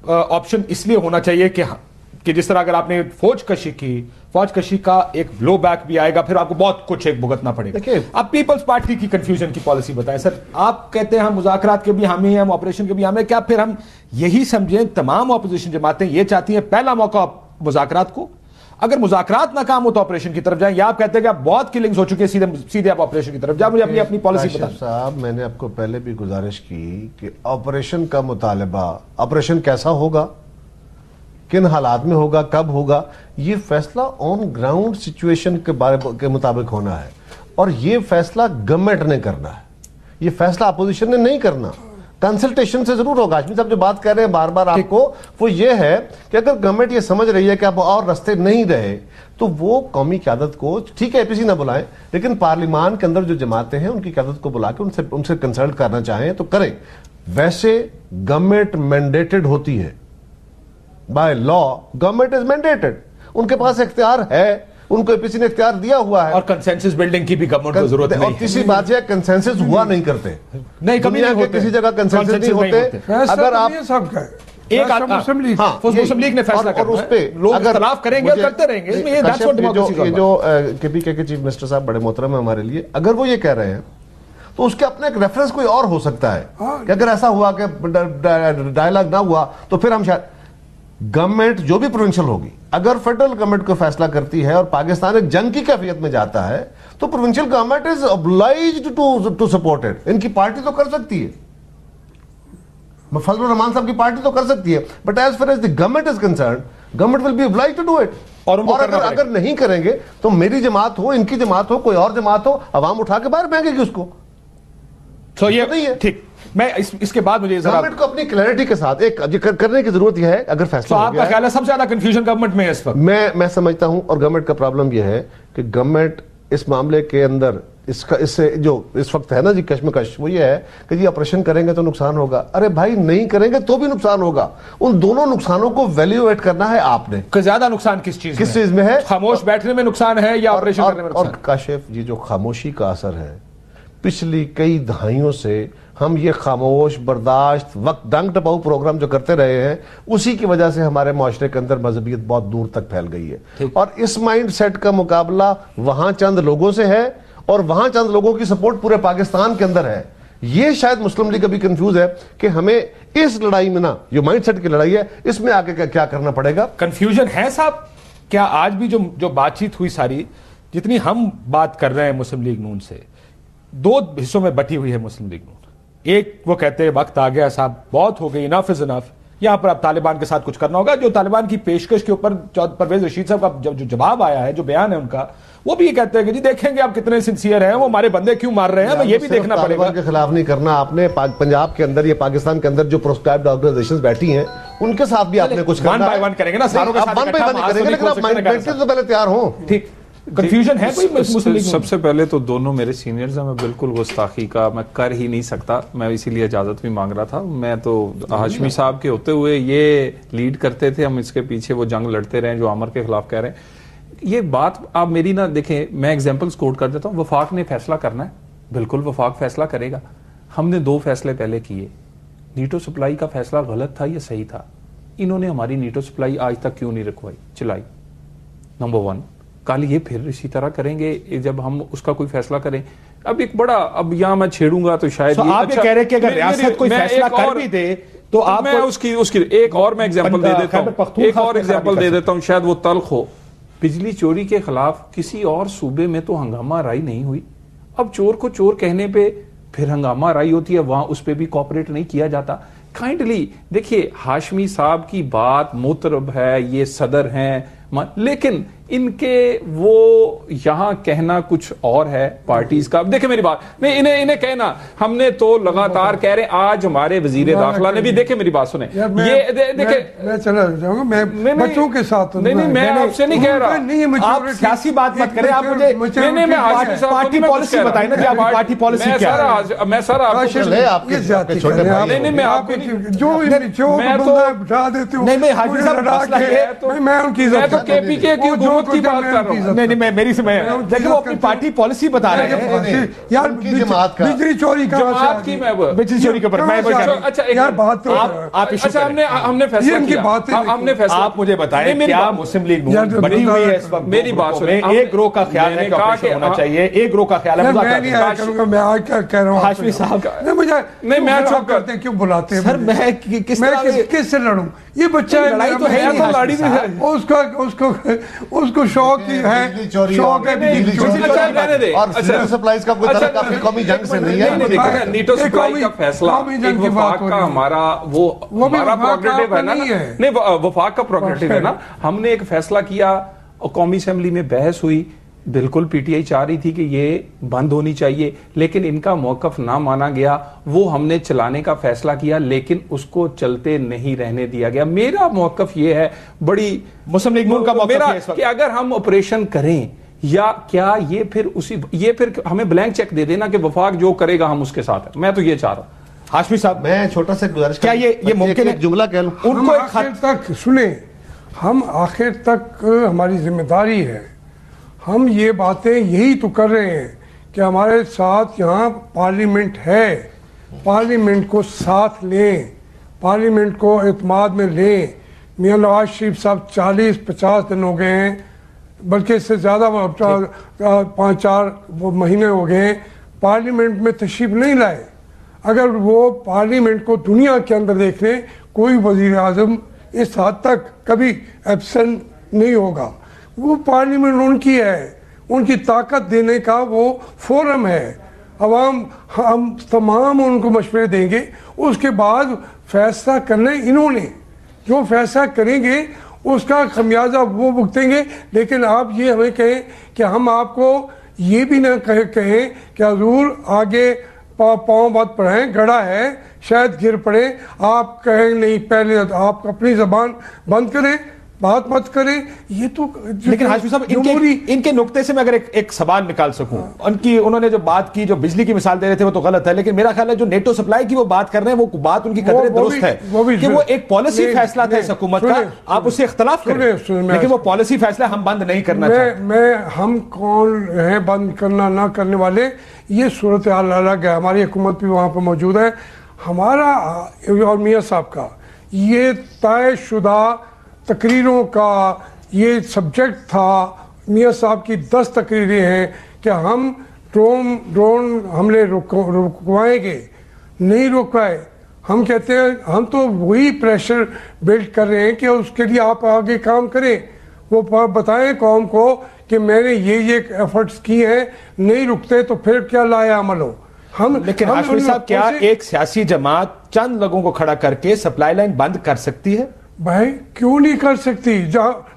C: آپشن اس لیے ہونا چاہیے کہ جس طرح اگر آپ نے فوج کشی کی, فوج کشی کا ایک بلو بیک بھی آئے گا, پھر آپ کو بہت کچھ ایک بھگتنا پڑے گا. اب پیپلز پارٹی کی کنفیوژن کی پالیسی بتائیں سر. آپ کہتے ہیں ہم مذاکرات کے بھی حامی ہیں, ہم آپریشن کے بھی حامی ہیں. کیا پھر ہم یہی سمجھیں تمام اپوزیشن جماعتیں یہ چاہتی ہیں پہلا موقع مذاکرات کو, اگر مذاکرات ناکام ہو تو آپریشن کی طرف جائیں, یا آپ کہتے ہیں کہ اب بہت کلنگز ہو چکے ہیں, سیدھے آپ آپریشن کی طرف جائیں؟ مجھے اپنی پالیسی بتائیں
E: صاحب. میں نے آپ کو پہلے بھی گزارش کی کہ آپریشن کا مطالبہ, آپریشن کیسا ہوگا, کن حالات میں ہوگا, کب ہوگا, یہ فیصلہ آن گراؤنڈ سچویشن کے مطابق ہونا ہے, اور یہ فیصلہ گورنمنٹ نے کرنا ہے, یہ فیصلہ اپوزیشن نے نہیں کرنا. کنسلٹیشن سے ضرور ہوگا. ہاشمی صاحب جو بات کہہ رہے ہیں بار بار آپ کو, وہ یہ ہے کہ اگر گورنمنٹ یہ سمجھ رہی ہے کہ اب اور رستے نہیں رہے, تو وہ قومی قیادت کو, ٹھیک ہے اے پی سی نہ بلائیں, لیکن پارلیمان کے اندر جو جماعتیں ہیں ان کی قیادت کو بلا کے ان سے کنسلٹ کرنا چاہیں تو کریں. ویسے گورنمنٹ مینڈیٹڈ ہوتی ہے by law, government is mandated, ان کے پاس اختیار ہے, ان کو اے پی سی نے اختیار دیا ہوا ہے.
C: اور کنسنسس بلڈنگ کی بھی گورنمنٹ کو ضرورت نہیں.
E: اور تیسری بات یہ کنسنسس ہوا نہیں کرتے,
C: نہیں کبھی
E: دنیا کے کسی جگہ کنسنسس نہیں ہوتے. اگر آپ
C: ایک مسلم لیگ نے فیصلہ کرنا ہے, لوگ اختلاف کریں گے اور کرتے رہیں گے, اس میں یہ
E: جو کے پی کے چیف منسٹر صاحب بڑے محترم ہیں ہمارے لیے, اگر وہ یہ کہہ رہے ہیں تو اس کے اپنے ایک ریفرنس کوئی اور ہو سکتا ہے کہ اگر ایسا ہوا کہ ڈائلاگ نہ ہوا تو پھر ہم شاید گورنمنٹ جو بھی پروونشل ہوگی, اگر فیڈرل گورنمنٹ کو فیصلہ کرتی ہے اور پاکستان ایک جنگ کی کیفیت میں جاتا ہے, تو provincial government is obliged to support it. ان کی پارٹی تو کر سکتی ہے, فضل الرحمان صاحب کی پارٹی تو کر سکتی ہے, but as far as the government is concerned, government will be obliged to do it. اور اگر نہیں کریں گے تو میری جماعت ہو, ان کی جماعت ہو, کوئی اور جماعت ہو, عوام اٹھا کے باہر پھینکے گی اس کو.
C: تو یہ نہیں ہے ٹھیک. میں اس کے بعد مجھے
E: گورنمنٹ کو اپنی کلیئرٹی کے ساتھ ایک کرنے کی ضرورت یہ ہے. اگر فیصلہ
C: آپ کا خیال ہے سب سے زیادہ کنفیوژن گورنمنٹ میں ہے اس وقت؟
E: میں سمجھتا ہوں, اور گورنمنٹ کا پرابلم یہ ہے کہ گورنمنٹ اس معاملے کے اندر اس سے جو اس وقت ہے نا جی کشمکش, وہ یہ ہے کہ جی آپریشن کریں گے تو نقصان ہوگا. ارے بھائی نہیں کریں گے تو بھی نقصان ہوگا. ان دونوں نقصانوں کو ویلیویٹ کرنا ہے آپ نے.
C: کہ زیادہ نقصان کس چیز میں ہے؟ خاموش بیٹھنے میں نقصان ہے یا آپریشن کرنے میں نقصان؟
E: اور کاشف جی جو خاموشی کا اثر ہے, پچھلی کئی دہائیوں سے ہم یہ خاموش برداشت وقت ڈنگ ٹپاؤ پروگرام جو کرتے رہے ہیں, اسی کی وجہ سے ہمارے معاشرے کے اندر مذہبیت بہت دور تک پھیل گئی ہے. اور اس مائنڈ سیٹ کا مقابلہ وہاں چند لوگوں سے ہے, اور وہاں چند لوگوں کی سپورٹ پورے پاکستان کے اندر ہے. یہ شاید مسلم لیگ ابھی کنفیوز ہے کہ ہمیں اس لڑائی میں نا, جو مائنڈ سیٹ کی لڑائی ہے, اس میں آگے کیا کرنا پڑے گا.
C: کنفیوژن ہے صاحب. کیا آج بھی جو بات چیت ہوئی ساری, جتنی ہم بات کر رہے ہیں مسلم لیگ نون سے, دو حصوں میں بٹی ہوئی ہے مسلم لیگ نون. ایک وہ کہتے ہیں وقت آ گیا صاحب, بہت ہو گئی, انف از انف, یہاں پر اب طالبان کے ساتھ کچھ کرنا ہوگا. جو طالبان کی پیشکش کے اوپر پرویز رشید صاحب کا جو جواب آیا ہے, جو بیان ہے ان کا, وہ بھی یہ کہتے ہیں کہ جی دیکھیں گے آپ کتنے سنسیئر ہیں, وہ ہمارے بندے کیوں مار رہے ہیں, ہمیں یہ بھی دیکھنا پڑے گا.
E: طالبان کے خلاف نہیں کرنا آپ نے. پنجاب کے اندر یا پاکستان کے اندر جو پروسکرائبڈ آرگنائزیشنز بیٹھی ہیں, ان کے ساتھ بھی آپ نے کچھ کرنا ہے.
C: ون بائی ون کریں گے نا, ساروں کے ساتھ
E: ون بائی ون کریں گے, لیکن آپ مائنڈ بیٹھ سے تو پہلے تیار ہوں.
C: ٹھیک. کنفیوژن ہے کوئی؟
F: سب سے پہلے تو دونوں میرے سینئرز ہیں, میں بالکل گستاخی کا میں کر ہی نہیں سکتا, میں اسی لیے اجازت بھی مانگ رہا تھا. میں تو ہاشمی صاحب کے ہوتے ہوئے یہ لیڈ کرتے تھے, ہم اس کے پیچھے وہ جنگ لڑتے رہے جو عمر کے خلاف کہہ رہے ہیں. یہ بات آپ میری نہ دیکھیں, میں ایگزامپلز کوٹ کر دیتا ہوں. وفاق نے فیصلہ کرنا ہے, بالکل وفاق فیصلہ کرے گا. ہم نے 2 فیصلے پہلے کیے. نیٹو سپلائی کا فیصلہ غلط تھا یا صحیح تھا؟ انہوں نے ہماری نیٹو سپلائی آج تک کیوں نہیں رکھوائی, چلائی؟ نمبر 1. کل یہ پھر اسی طرح کریں گے جب ہم اس کا کوئی فیصلہ کریں. اب ایک بڑا, اب یہاں میں چھیڑوں گا تو شاید
C: آپ یہ کہہ رہے کہ اگر ریاست کوئی فیصلہ کر بھی دے تو آپ
F: میں اس کی ایک اور میں ایگزامپل دے دیتا ہوں, ایک اور ایگزامپل دے دیتا ہوں, شاید وہ تلخ ہو. بجلی چوری کے خلاف کسی اور صوبے میں تو ہنگامہ آرائی نہیں ہوئی. اب چور کو چور کہنے پہ پھر ہنگامہ آرائی ہوتی ہے, وہاں اس پہ بھی کوپریٹ نہیں کیا جاتا. کائنڈلی دیکھیے, ہاشمی صاحب کی بات محترم ہے, یہ صدر ہیں, لیکن ان کے وہ یہاں کہنا کچھ اور ہے پارٹیز کا. دیکھیں میری بات, نہیں انہیں کہنا, ہم نے تو لگاتار کہہ رہے ہیں, آج ہمارے وزیر داخلہ نے بھی, دیکھیں میری بات سنیں, یہ دیکھیں
D: میں چلا جاؤں گا, میں بچوں کے ساتھ
F: نہیں میں آپ سے نہیں کہہ رہا,
C: آپ سیاسی بات مت کریں, آپ مجھے پارٹی پالیسی بتائیں نا, آپ کی پارٹی پالیسی کیا ہے.
F: میں سارا نہیں میں آپ
D: جو بٹھا دیتے ہوں,
C: نہیں حاجی صاحب
D: میں ان کی
F: تو کے پی کے کی حکومت کی بات کر رہا ہوں.
C: نہیں میں میری سے میں دیکھیں وہ اپنی پارٹی پالیسی بتا رہے ہیں
D: یار, بجلی چوری کا
F: جماعت کی, میں
C: بجلی چوری کے اوپر میں
F: اچھا
D: یار بات تو
F: اچھا ہم نے فیصلہ کیا, ہم نے فیصلہ,
C: آپ مجھے بتائیں کیا مسلم لیگ نون بڑی ہوئی ہے اس وقت,
F: میری بات سنیں,
C: ایک گروہ کا خیال ہے کہ آپریشن ہونا چاہیے, ایک گروہ کا خیال ہے
D: میں نہیں آیا کروں گا, میں آج کیا کہہ رہا ہوں
C: ہاشمی صاحب,
D: نہیں مجھے
F: نہیں میں چپ
D: کرتے ہیں, کیوں بلاتے ہیں
C: سر میں کس طرح
D: کس سے لڑوں, یہ بچہ
C: لڑائی تو ہے
F: تو لڑی بھی ہے,
D: اس کو شوق ہے, شوق ہے
E: اور نیٹو سپلائز کا کوئی تعلق آپ کی قومی جنگ سے نہیں ہے.
F: نیٹو سپلائی کا فیصلہ ایک وفاق کا ہمارا وہ ہمارا پروگریٹو ہے نا, نہیں وفاق کا پروگریٹو ہے نا, ہم نے ایک فیصلہ کیا, قومی اسمبلی میں بحث ہوئی, بالکل پی ٹی آئی چاہ رہی تھی کہ یہ بند ہونی چاہیے, لیکن ان کا موقف نہ مانا گیا, وہ ہم نے چلانے کا فیصلہ کیا, لیکن اس کو چلتے نہیں رہنے دیا گیا. میرا موقف یہ ہے, بڑی
C: مسلم لیگ نون کا موقف
F: کہ اگر ہم آپریشن کریں یا کیا یہ پھر ہمیں بلینک چیک دے دینا کہ وفاق جو کرے گا ہم اس کے ساتھ ہیں. میں تو یہ چاہ رہا ہوں.
C: ہاشمی صاحب
E: میں چھوٹا سا گزارش,
C: کیا یہ ممکن ہے
E: جملہ کہہ لوں,
D: ان کو آخر تک سنیں, ہم آخر تک ہماری ذمہ داری ہے, ہم یہ باتیں یہی تو کر رہے ہیں کہ ہمارے ساتھ یہاں پارلیمنٹ ہے, پارلیمنٹ کو ساتھ لیں, پارلیمنٹ کو اعتماد میں لیں. میاں نواز شریف صاحب 40-50 دن ہو گئے ہیں, بلکہ اس سے زیادہ 5-4 مہینے ہو گئے ہیں, پارلیمنٹ میں تشریف نہیں لائے. اگر وہ پارلیمنٹ کو دنیا کے اندر دیکھ لیں, کوئی وزیر اعظم اس حد تک کبھی ایبسنٹ نہیں ہوگا. وہ پارلیمنٹ ان کی ہے, ان کی طاقت دینے کا وہ فورم ہے. عوام ہم تمام ان کو مشورے دیں گے, اس کے بعد فیصلہ کرنا انہوں نے, جو فیصلہ کریں گے اس کا خمیازہ وہ بھگتیں گے. لیکن آپ یہ ہمیں کہیں کہ ہم آپ کو یہ بھی نہ کہیں کہ حضور آگے پاؤں مت پڑھائیں, گڑھا ہے شاید گر پڑے, آپ کہیں نہیں, پہلے آپ اپنی زبان بند کریں, بات مت کریں. یہ تو
C: لیکن ہاشمی صاحب ان کے نقطے سے میں اگر ایک سوال نکال سکوں, انہوں نے جو بات کی, جو بجلی کی مثال دے رہے تھے وہ تو غلط ہے, لیکن میرا خیال ہے جو نیٹو سپلائی کی وہ بات کر رہے ہیں وہ بات ان کی قدرے درست ہے کہ وہ ایک پالیسی فیصلہ تھا اس حکومت کا, آپ اس سے اختلاف کریں, لیکن وہ پالیسی فیصلہ ہم بند نہیں کرنا چاہتے.
D: ہم کون ہیں بند کرنا نہ کرنے والے, یہ صورتحال الگ ہے. ہماری حکومت بھی وہاں پہ موجود ہے, ہمارا اور میاں صاحب کا یہ طے شدہ تقریروں کا یہ سبجیکٹ تھا. میاں صاحب کی 10 تقریریں ہیں کہ ہم ڈرون حملے رکوائیں گے, نہیں رکوائے. ہم کہتے ہیں ہم تو وہی پریشر بلڈ کر رہے ہیں کہ اس کے لیے آپ آگے کام کریں, وہ بتائیں قوم کو کہ میں نے یہ ایفرٹس کی ہیں, نہیں رکتے تو پھر کیا لایا عمل ہو.
C: لیکن ہاشمی صاحب کیا ایک سیاسی جماعت چند لوگوں کو کھڑا کر کے سپلائی لائن بند کر سکتی ہے؟
D: بھائی کیوں نہیں کر سکتی,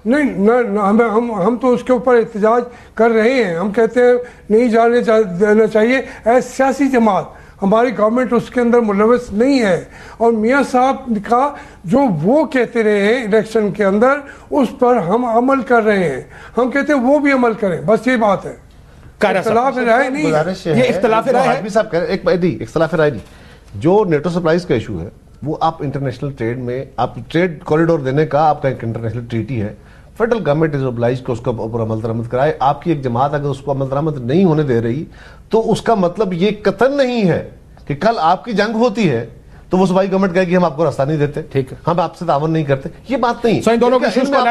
D: نہیں ہم تو اس کے اوپر احتجاج کر رہے ہیں. ہم کہتے ہیں نہیں جانے دینا چاہیے. ایس سیاسی جماعت ہماری گورنمنٹ اس کے اندر ملوث نہیں ہے, اور میاں صاحب کا جو وہ کہتے رہے ہیں الیکشن کے اندر اس پر ہم عمل کر رہے ہیں. ہم کہتے ہیں وہ بھی عمل کریں, بس یہ بات ہے. اختلاف رائے نہیں ہے,
C: یہ اختلاف رائے ہے.
E: اختلاف رائے نہیں, جو نیٹو سپلائز کا ایشو ہے وہ آپ انٹرنیشنل ٹریڈ میں آپ ٹریڈ کوریڈور دینے کا آپ کا ایک انٹرنیشنل ٹریٹی ہے. فیڈرل گورنمنٹ از اوبلائزڈ کو اس کا اوپر عمل درآمد کرائے. آپ کی ایک جماعت اگر اس کو عمل درآمد نہیں ہونے دے رہی تو اس کا مطلب یہ قطعاً نہیں ہے کہ کل آپ کی جنگ ہوتی ہے تو وہ صوبائی گورنمنٹ کہے کہ ہم آپ کو راستہ نہیں دیتے,
C: ٹھیک ہے,
E: ہم آپ سے تعاون نہیں کرتے. یہ بات نہیں,
C: ان دونوں کے ایشوز کو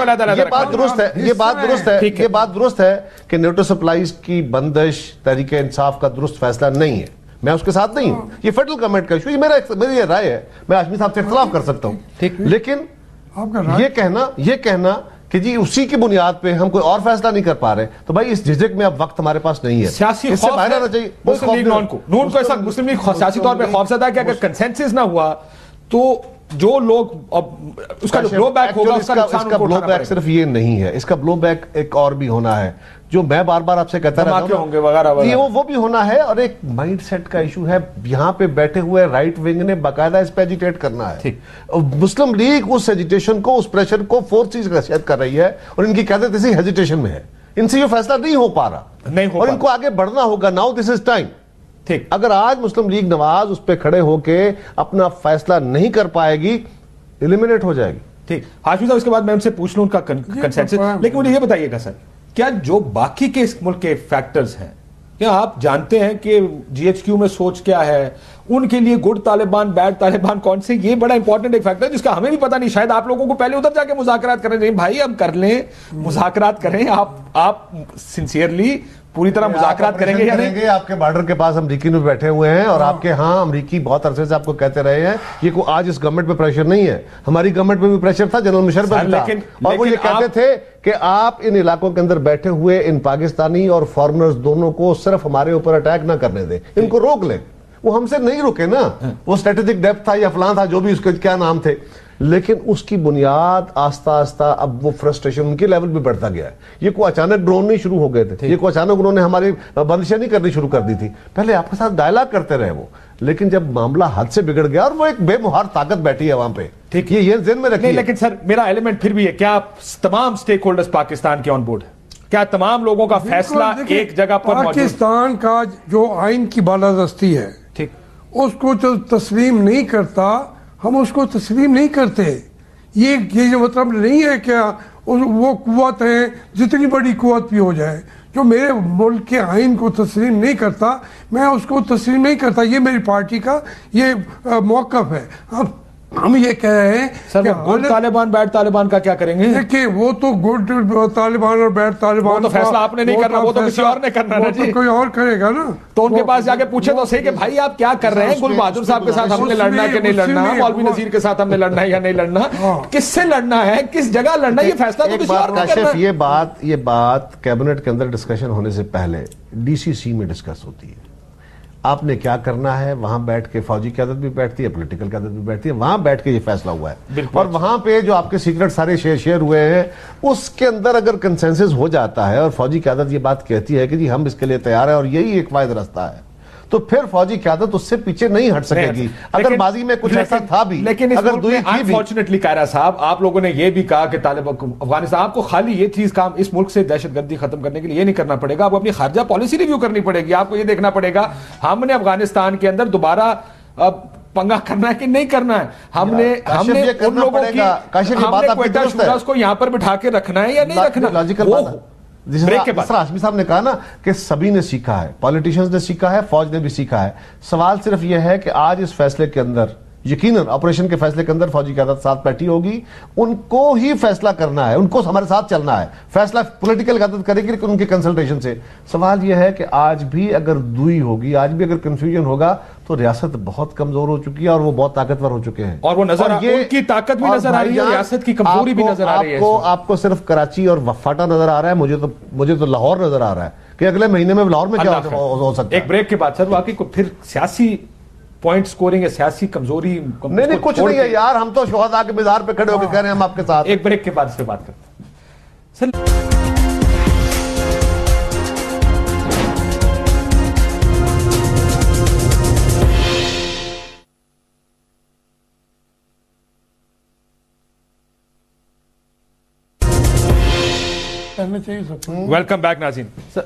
C: علیحدہ
E: یہ بات درست ہے کہ نیٹو سپلائز کی بندش تحریک انصاف کا درست فیصلہ نہیں ہے, میں اس کے ساتھ نہیں ہوں. یہ فیڈرل گورنمنٹ کا ایشو, یہ میری یہ رائے ہے. میں ہاشمی صاحب سے اختلاف کر سکتا ہوں, لیکن یہ کہنا کہ جی اسی کی بنیاد پہ ہم کوئی اور فیصلہ نہیں کر پا رہے, تو بھائی اس جھجک میں اب وقت ہمارے پاس نہیں ہے.
C: سیاسی
E: اس سے باہر آنا چاہیے.
C: مسلم لیگ نون کو ایسا مسلم لیگ سیاسی طور پہ خوف زدہ ہے کہ اگر کنسنسس نہ ہوا تو جو لوگ اس کا جو بلو بیک ہوگا اس کا نقصان
E: اس کا بلو بیک صرف یہ نہیں ہے, اس کا بلو بیک ایک اور بھی ہونا ہے جو میں بار بار آپ سے کہتا رہتا ہوں, وہ بھی ہونا ہے. اور ایک مائنڈ سیٹ کا ایشو ہے, یہاں پہ بیٹھے ہوئے رائٹ ونگ نے باقاعدہ اس پہ ایجیٹیٹ کرنا ہے. مسلم لیگ اس ایجیٹیشن کو, اس پریشر کو فورسز کر رہی ہے, اور ان کی قیادت اسی ہیجیٹیشن میں ہے. ان سے یہ فیصلہ نہیں ہو پا رہا, اور ان کو آگے بڑھنا ہوگا. Now this is time. ٹھیک, اگر آج مسلم لیگ نواز اس پہ کھڑے ہو کے اپنا فیصلہ نہیں کر پائے گی, ایلیمنیٹ ہو جائے گی.
C: ٹھیک, ہاشمی صاحب اس کے بعد میں ان سے پوچھ لوں ان کا کنسنسس, لیکن مجھے یہ بتائیے گا سر, کیا جو باقی کے اس ملک کے فیکٹرز ہیں, کیا آپ جانتے ہیں کہ جی ایچ کیو میں سوچ کیا ہے, ان کے لیے گڈ طالبان بیڈ طالبان کون سے؟ یہ بڑا امپورٹنٹ ایک فیکٹر ہے جس کا ہمیں بھی پتہ نہیں. شاید آپ لوگوں کو پہلے ادھر جا کے مذاکرات کرنے چاہیے. بھائی اب کر لیں, مذاکرات کریں, آپ سنسیئرلی پوری طرح مذاکرات کریں گے یا نہیں؟
E: آپ کے بارڈر کے پاس امریکی میں بیٹھے ہوئے ہیں, اور آپ کے ہاں امریکی بہت عرصے سے آپ کو کہتے رہے ہیں یہ کوئی آج اس گورنمنٹ پہ پریشر نہیں ہے, ہماری گورنمنٹ پہ بھی پریشر تھا, جنرل مشرف پہ تھا, اور وہ یہ کہتے تھے کہ آپ ان علاقوں کے اندر بیٹھے ہوئے ان پاکستانی اور فارنرز دونوں کو صرف ہمارے اوپر اٹیک نہ کرنے دیں, ان کو روک لیں. وہ ہم سے نہیں رکے نا, وہ اسٹریٹجک ڈیپتھ تھا یا فلاں تھا, جو بھی اس کے کیا نام تھے, لیکن اس کی بنیاد آہستہ آہستہ اب وہ فرسٹریشن ان کے لیول بھی بڑھتا گیا ہے. یہ کوئی اچانک ڈرون نہیں شروع ہو گئے تھے, یہ کوئی اچانک انہوں نے ہماری بندشیں نہیں کرنی شروع کر دی تھی. پہلے آپ کے ساتھ ڈائلاگ کرتے رہے وہ, لیکن جب معاملہ حد سے بگڑ گیا, اور وہ ایک بے مہار طاقت بیٹھی ہے وہاں پہ, ٹھیک, یہ ذہن میں رکھیے.
C: لیکن سر میرا ایلیمنٹ پھر بھی ہے, کیا تمام سٹیک ہولڈرز پاکستان کے آن بورڈ ہیں؟ کیا تمام لوگوں کا فیصلہ ایک جگہ پر موجود؟
D: پاکستان کا جو آئین کی بالادستی ہے,
C: ٹھیک,
D: اس کو جو تسلیم نہیں کرتا, ہم اس کو تسلیم نہیں کرتے. یہ جو مطلب نہیں ہے کہ وہ قوت ہے, جتنی بڑی قوت بھی ہو جائے, جو میرے ملک کے آئین کو تسلیم نہیں کرتا میں اس کو تسلیم نہیں کرتا. یہ میری پارٹی کا یہ موقف ہے. اب ہم یہ کہہ رہے ہیں
C: sir good Taliban bad Taliban کا کیا کریں گے؟
D: دیکھیں وہ تو گڈ طالبان اور بیڈ طالبان,
C: وہ تو فیصلہ آپ نے نہیں کرنا, وہ تو کسی اور نے کرنا نا جی,
D: کوئی اور کرے گا نا.
C: تو ان کے پاس جا کے پوچھے تو صحیح کہ بھائی آپ کیا کر رہے ہیں, گل بہادر صاحب کے ساتھ ہم نے لڑنا ہے کہ نہیں لڑنا, مولوی نذیر کے ساتھ ہم نے لڑنا ہے یا نہیں لڑنا, کس سے لڑنا ہے, کس جگہ لڑنا ہے, یہ فیصلہ تو کسی اور نے کرنا ہے.
E: یہ بات کیبنٹ کے اندر ڈسکشن ہونے سے پہلے ڈی سی سی میں ڈسکس ہوتی ہے. آپ نے کیا کرنا ہے, وہاں بیٹھ کے فوجی قیادت بھی بیٹھتی ہے, پولیٹیکل قیادت بھی بیٹھتی ہے, وہاں بیٹھ کے یہ فیصلہ ہوا ہے. اور وہاں پہ جو آپ کے سیکرٹ سارے شیئر ہوئے ہیں, اس کے اندر اگر کنسنسس ہو جاتا ہے اور فوجی قیادت یہ بات کہتی ہے کہ جی ہم اس کے لیے تیار ہیں اور یہی ایک واحد راستہ ہے, تو پھر فوجی قیادت اس سے پیچھے نہیں ہٹ سکے گی. اگر ماضی میں کچھ ایسا تھا بھی,
C: لیکن انفارچونیٹلی قائرہ صاحب آپ لوگوں نے یہ بھی کہا کہ افغانستان آپ کو خالی یہ چیز کام اس ملک سے دہشت گردی ختم کرنے کے لیے یہ نہیں کرنا پڑے گا, آپ کو اپنی خارجہ پالیسی ریویو کرنی پڑے گی. آپ کو یہ دیکھنا پڑے گا ہم نے افغانستان کے اندر دوبارہ پنگا کرنا ہے کہ نہیں کرنا ہے, ہم نے ان لوگوں کو یہاں پر بٹھا کے رکھنا ہے یا نہیں رکھنا.
E: جس طرح ہاشمی صاحب نے کہا نا کہ سبھی نے سیکھا ہے, پالیٹیشنز نے سیکھا ہے, فوج نے بھی سیکھا ہے. سوال صرف یہ ہے کہ آج اس فیصلے کے اندر یقیناً آپریشن کے فیصلے کے اندر فوجی قیادت ساتھ بیٹھی ہوگی, ان کو ہی فیصلہ کرنا ہے, ان کو ہمارے ساتھ چلنا ہے. فیصلہ پولیٹیکل قیادت کرے گی لیکن ان کی کنسلٹیشن سے. سوال یہ ہے کہ آج بھی اگر دوئی ہوگی, آج بھی اگر کنفیوژن ہوگا, تو ریاست بہت کمزور ہو چکی ہے اور وہ بہت طاقتور ہو چکے ہیں,
C: اور وہ نظر ان کی طاقت بھی نظر آ رہی ہے, ریاست کی کمزوری بھی نظر آ رہی ہے.
E: آپ کو صرف کراچی اور فاٹا نظر آ رہا ہے, مجھے تو لاہور نظر آ رہا ہے کہ اگلے مہینے میں لاہور میں کیا ہو سکتا ہے.
C: ایک بریک کے بعد سر واقعی کو پھر سیاسی پوائنٹ سکورنگ ہے, سیاسی کمزوری
E: نہیں کچھ نہیں ہے یار, ہم تو شہداء کے مزار پہ کھڑے ہو کے کہہ رہے ہیں ہم آپ کے ساتھ.
C: ایک بریک کے بعد اس پہ بات کرتے ہیں سر. ویلکم بیک ناظرین. سر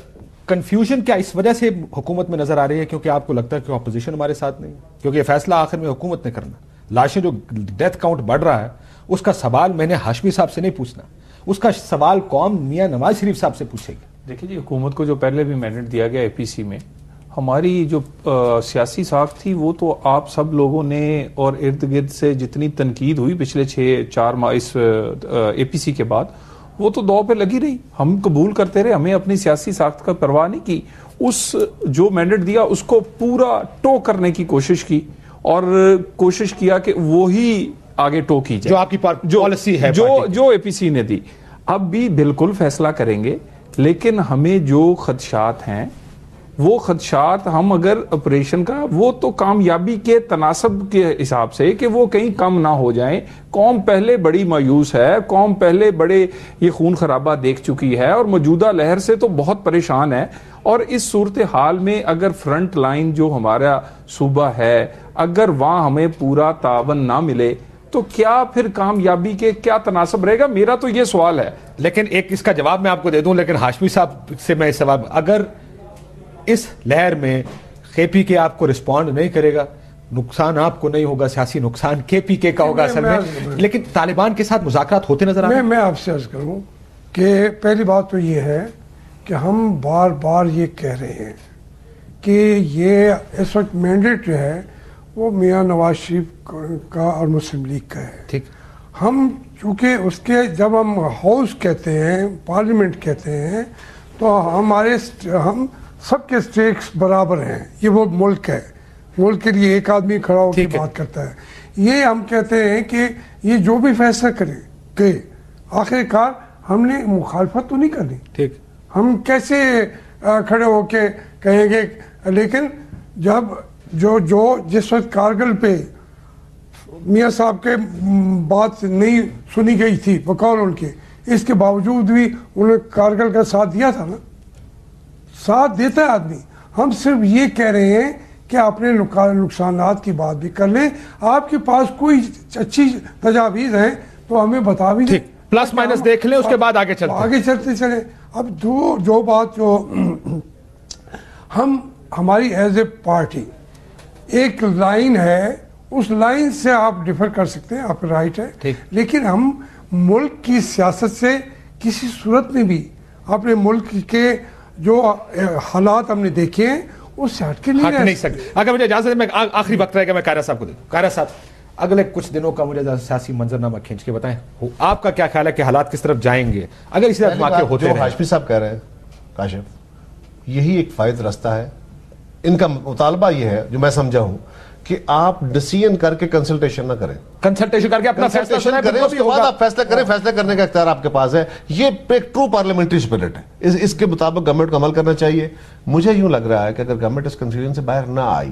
C: کنفیوژن کیا اس وجہ سے حکومت میں نظر آ رہی ہے کیونکہ آپ کو لگتا ہے کہ اپوزیشن ہمارے ساتھ نہیں, کیونکہ یہ فیصلہ آخر میں حکومت نے کرنا. لاشیں جو ڈیتھ کاؤنٹ بڑھ رہا ہے اس کا سوال میں نے ہاشمی صاحب سے نہیں پوچھنا, اس کا سوال قوم میاں نواز شریف صاحب سے پوچھے گی.
F: دیکھیں جی, حکومت کو جو پہلے بھی مینڈیٹ دیا گیا اے پی سی میں, ہماری جو سیاسی ساخت تھی وہ تو آپ سب لوگوں نے اور ارد گرد سے جتنی تنقید ہوئی پچھلے 6-4 ماہ اس اے پی سی کے بعد, وہ تو دو پہ لگی رہی. ہم قبول کرتے رہے, ہمیں اپنی سیاسی ساخت کا پرواہ نہیں کی. اس جو مینڈیٹ دیا اس کو پورا ٹو کرنے کی کوشش کی اور کوشش کیا کہ وہی آگے ٹو کی جائے
C: جو آپ کی پالیسی ہے,
F: جو اے پی سی نے دی. اب بھی بالکل فیصلہ کریں گے, لیکن ہمیں جو خدشات ہیں وہ خدشات ہم اگر آپریشن کا وہ تو کامیابی کے تناسب کے حساب سے کہ وہ کہیں کم نہ ہو جائیں. قوم پہلے بڑی مایوس ہے, قوم پہلے بڑے یہ خون خرابہ دیکھ چکی ہے اور موجودہ لہر سے تو بہت پریشان ہے. اور اس صورتحال میں اگر فرنٹ لائن جو ہمارا صوبہ ہے اگر وہاں ہمیں پورا تعاون نہ ملے تو کیا پھر کامیابی کے کیا تناسب رہے گا؟ میرا تو یہ سوال ہے.
C: لیکن ایک اس کا جواب میں آپ کو دے دوں, لیکن ہاشمی صاحب سے میں اس سوال, اگر اس لہر میں کے پی کے آپ کو رسپونڈ نہیں کرے گا, نقصان آپ کو نہیں ہوگا, سیاسی نقصان کے پی کے کا ہوگا اصل میں, لیکن طالبان کے ساتھ مذاکرات ہوتے نظر آ رہے ہیں.
D: میں آپ سے عرض کروں کہ پہلی بات تو یہ ہے کہ ہم بار بار یہ کہہ رہے ہیں کہ یہ اس وقت مینڈیٹ جو ہے وہ میاں نواز شریف کا اور مسلم لیگ کا ہے.
C: ٹھیک,
D: ہم چونکہ اس کے جب ہم ہاؤس کہتے ہیں, پارلیمنٹ کہتے ہیں, تو ہم سب کے سٹیکس برابر ہیں. یہ وہ ملک ہے, ملک کے لیے ایک آدمی کھڑا ہو کے بات کرتا ہے. یہ ہم کہتے ہیں کہ یہ جو بھی فیصلہ کریں کہ آخر کار ہم نے مخالفت تو نہیں کرنی.
C: ٹھیک,
D: ہم کیسے کھڑے ہو کے کہیں گے, لیکن جب جو جس وقت کارگل پہ میاں صاحب کے بات نہیں سنی گئی تھی بقول ان کے, اس کے باوجود بھی انہوں نے کارگل کا ساتھ دیا تھا نا, ساتھ دیتا ہے آدمی. ہم صرف یہ کہہ رہے ہیں کہ اپنے نقصانات کی بات بھی کر لیں. آپ کے پاس کوئی اچھی تجاویز ہیں تو ہمیں بتا بھی دیں,
C: پلس مائنس دیکھ لیں, اس کے بعد آگے چلتے
D: چلیں. اب جو بات جو ہماری ایز اے پارٹی ایک لائن ہے, اس لائن سے آپ ڈیفر کر سکتے ہیں, آپ رائٹ ہے, لیکن ہم ملک کی سیاست سے کسی صورت میں بھی اپنے ملک کے جو حالات ہم نے دیکھے ہیں اس سے ہٹ کے نہیں
C: سکتے. اگر مجھے اجازت ہے میں آخری وقت رہے گا میں قائرہ صاحب کو دے دوں. قائرہ صاحب, اگلے کچھ دنوں کا مجھے سیاسی منظرنامہ کھینچ کے بتائیں, آپ کا کیا خیال ہے کہ حالات کس طرف جائیں گے اگر اسی طرح واقع ہوتے رہے؟
E: ہاشمی صاحب کہہ رہے ہیں کاشف, یہی ایک فائد رستہ ہے. ان کا مطالبہ یہ ہے جو میں سمجھا ہوں کہ آپ ڈیسیژن کر کے کنسلٹیشن نہ کریں,
C: کنسلٹیشن کر کے اپنا فیصلہ
E: کریں, اس کے بعد آپ فیصلہ کریں. فیصلہ کرنے کا اختیار آپ کے پاس ہے. یہ ایک ٹرو پارلیمنٹری اسپرٹ ہے, اس کے مطابق گورنمنٹ کو عمل کرنا چاہیے. مجھے یوں لگ رہا ہے کہ اگر گورنمنٹ اس کنفیوژن سے باہر نہ آئی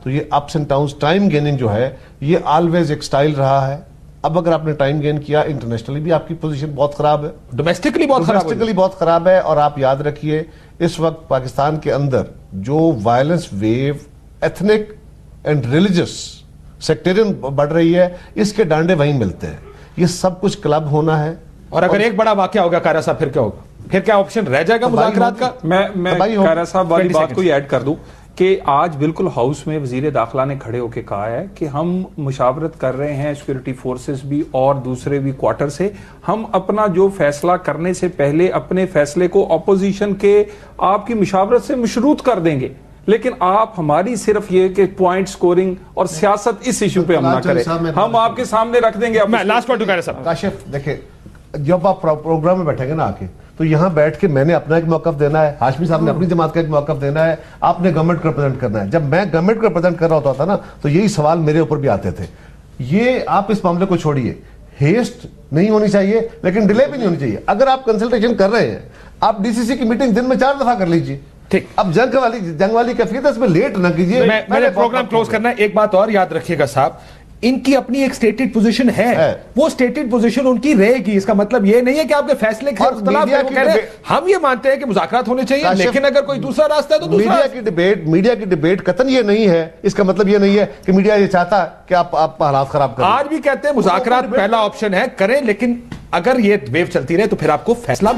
E: تو یہ ups and Downs, time gaining جو ہے یہ آلویز ایک سٹائل رہا ہے. اب اگر آپ نے ٹائم گین کیا, انٹرنیشنلی بھی آپ کی پوزیشن بہت خراب ہے,
C: ڈومیسٹکلی بہت
E: خراب ہے. اور آپ یاد رکھیے اس وقت پاکستان کے اندر جو violence wave ethnic and religious sectarian بڑھ رہی ہے, اس کے ڈانڈے وہیں ملتے ہیں. یہ سب کچھ کلب ہونا ہے.
C: اور اگر ایک بڑا واقعہ ہوگا قائرہ صاحب, پھر کیا ہوگا؟ پھر کیا آپشن رہ جائے گا مذاکرات کا؟
F: میں قائرہ صاحب والی بات کو ایڈ کر دوں کہ آج بالکل ہاؤس میں وزیر داخلہ نے کھڑے ہو کے کہا ہے کہ ہم مشاورت کر رہے ہیں سیکورٹی فورسز بھی اور دوسرے بھی کوارٹر سے. ہم اپنا جو فیصلہ کرنے سے پہلے اپنے فیصلے کو اپوزیشن کے آپ کی مشاورت سے مشروط کر دیں گے, لیکن آپ ہماری صرف یہ کہ پوائنٹ سکورنگ اور سیاست اس ایشو پہ ہم نہ کریں. ہم آپ کے سامنے رکھ دیں گے.
C: لاسٹ پوائنٹ قائرہ صاحب,
E: کاشف دیکھیں, جب آپ پروگرام میں بیٹھیں گے نا آ کے, تو یہاں بیٹھ کے میں نے اپنا ایک موقف دینا ہے, ہاشمی صاحب نے اپنی جماعت کا ایک موقف دینا ہے, آپ نے گورنمنٹ کو ریپرزینٹ کرنا ہے. جب میں گورنمنٹ کو ریپرزینٹ کر رہا ہوتا تھا نا تو یہی سوال میرے اوپر بھی آتے تھے. یہ آپ اس معاملے کو چھوڑیے, ہیسٹ نہیں ہونی چاہیے لیکن ڈیلے بھی نہیں ہونی چاہیے. اگر آپ کنسلٹیشن کر رہے ہیں, آپ ڈی سی سی کی میٹنگ دن میں 4 دفعہ کر لیجیے.
C: ٹھیک,
E: اب جنگ والی کیفیت ہے, اس میں لیٹ نہ کیجیے.
C: میں نے پروگرام کلوز کرنا ہے. ایک بات اور یاد رکھیے گا صاحب, ان کی اپنی ایک سٹیٹڈ پوزیشن ہے, وہ سٹیٹڈ پوزیشن ان کی رہے گی. اس کا مطلب یہ نہیں ہے کہ آپ کے فیصلے کے اختلاف ہے. ہم یہ مانتے ہیں کہ مذاکرات ہونے چاہیے, لیکن اگر کوئی دوسرا راستہ ہے تو
E: میڈیا کی ڈیبیٹ قطعاً یہ نہیں ہے. اس کا مطلب یہ نہیں ہے کہ میڈیا یہ چاہتا کہ آپ حالات خراب کریں.
C: آج بھی کہتے ہیں مذاکرات پہلا آپشن ہے, کریں, لیکن اگر یہ ویو چلتی رہے تو پھر آپ کو فیصلہ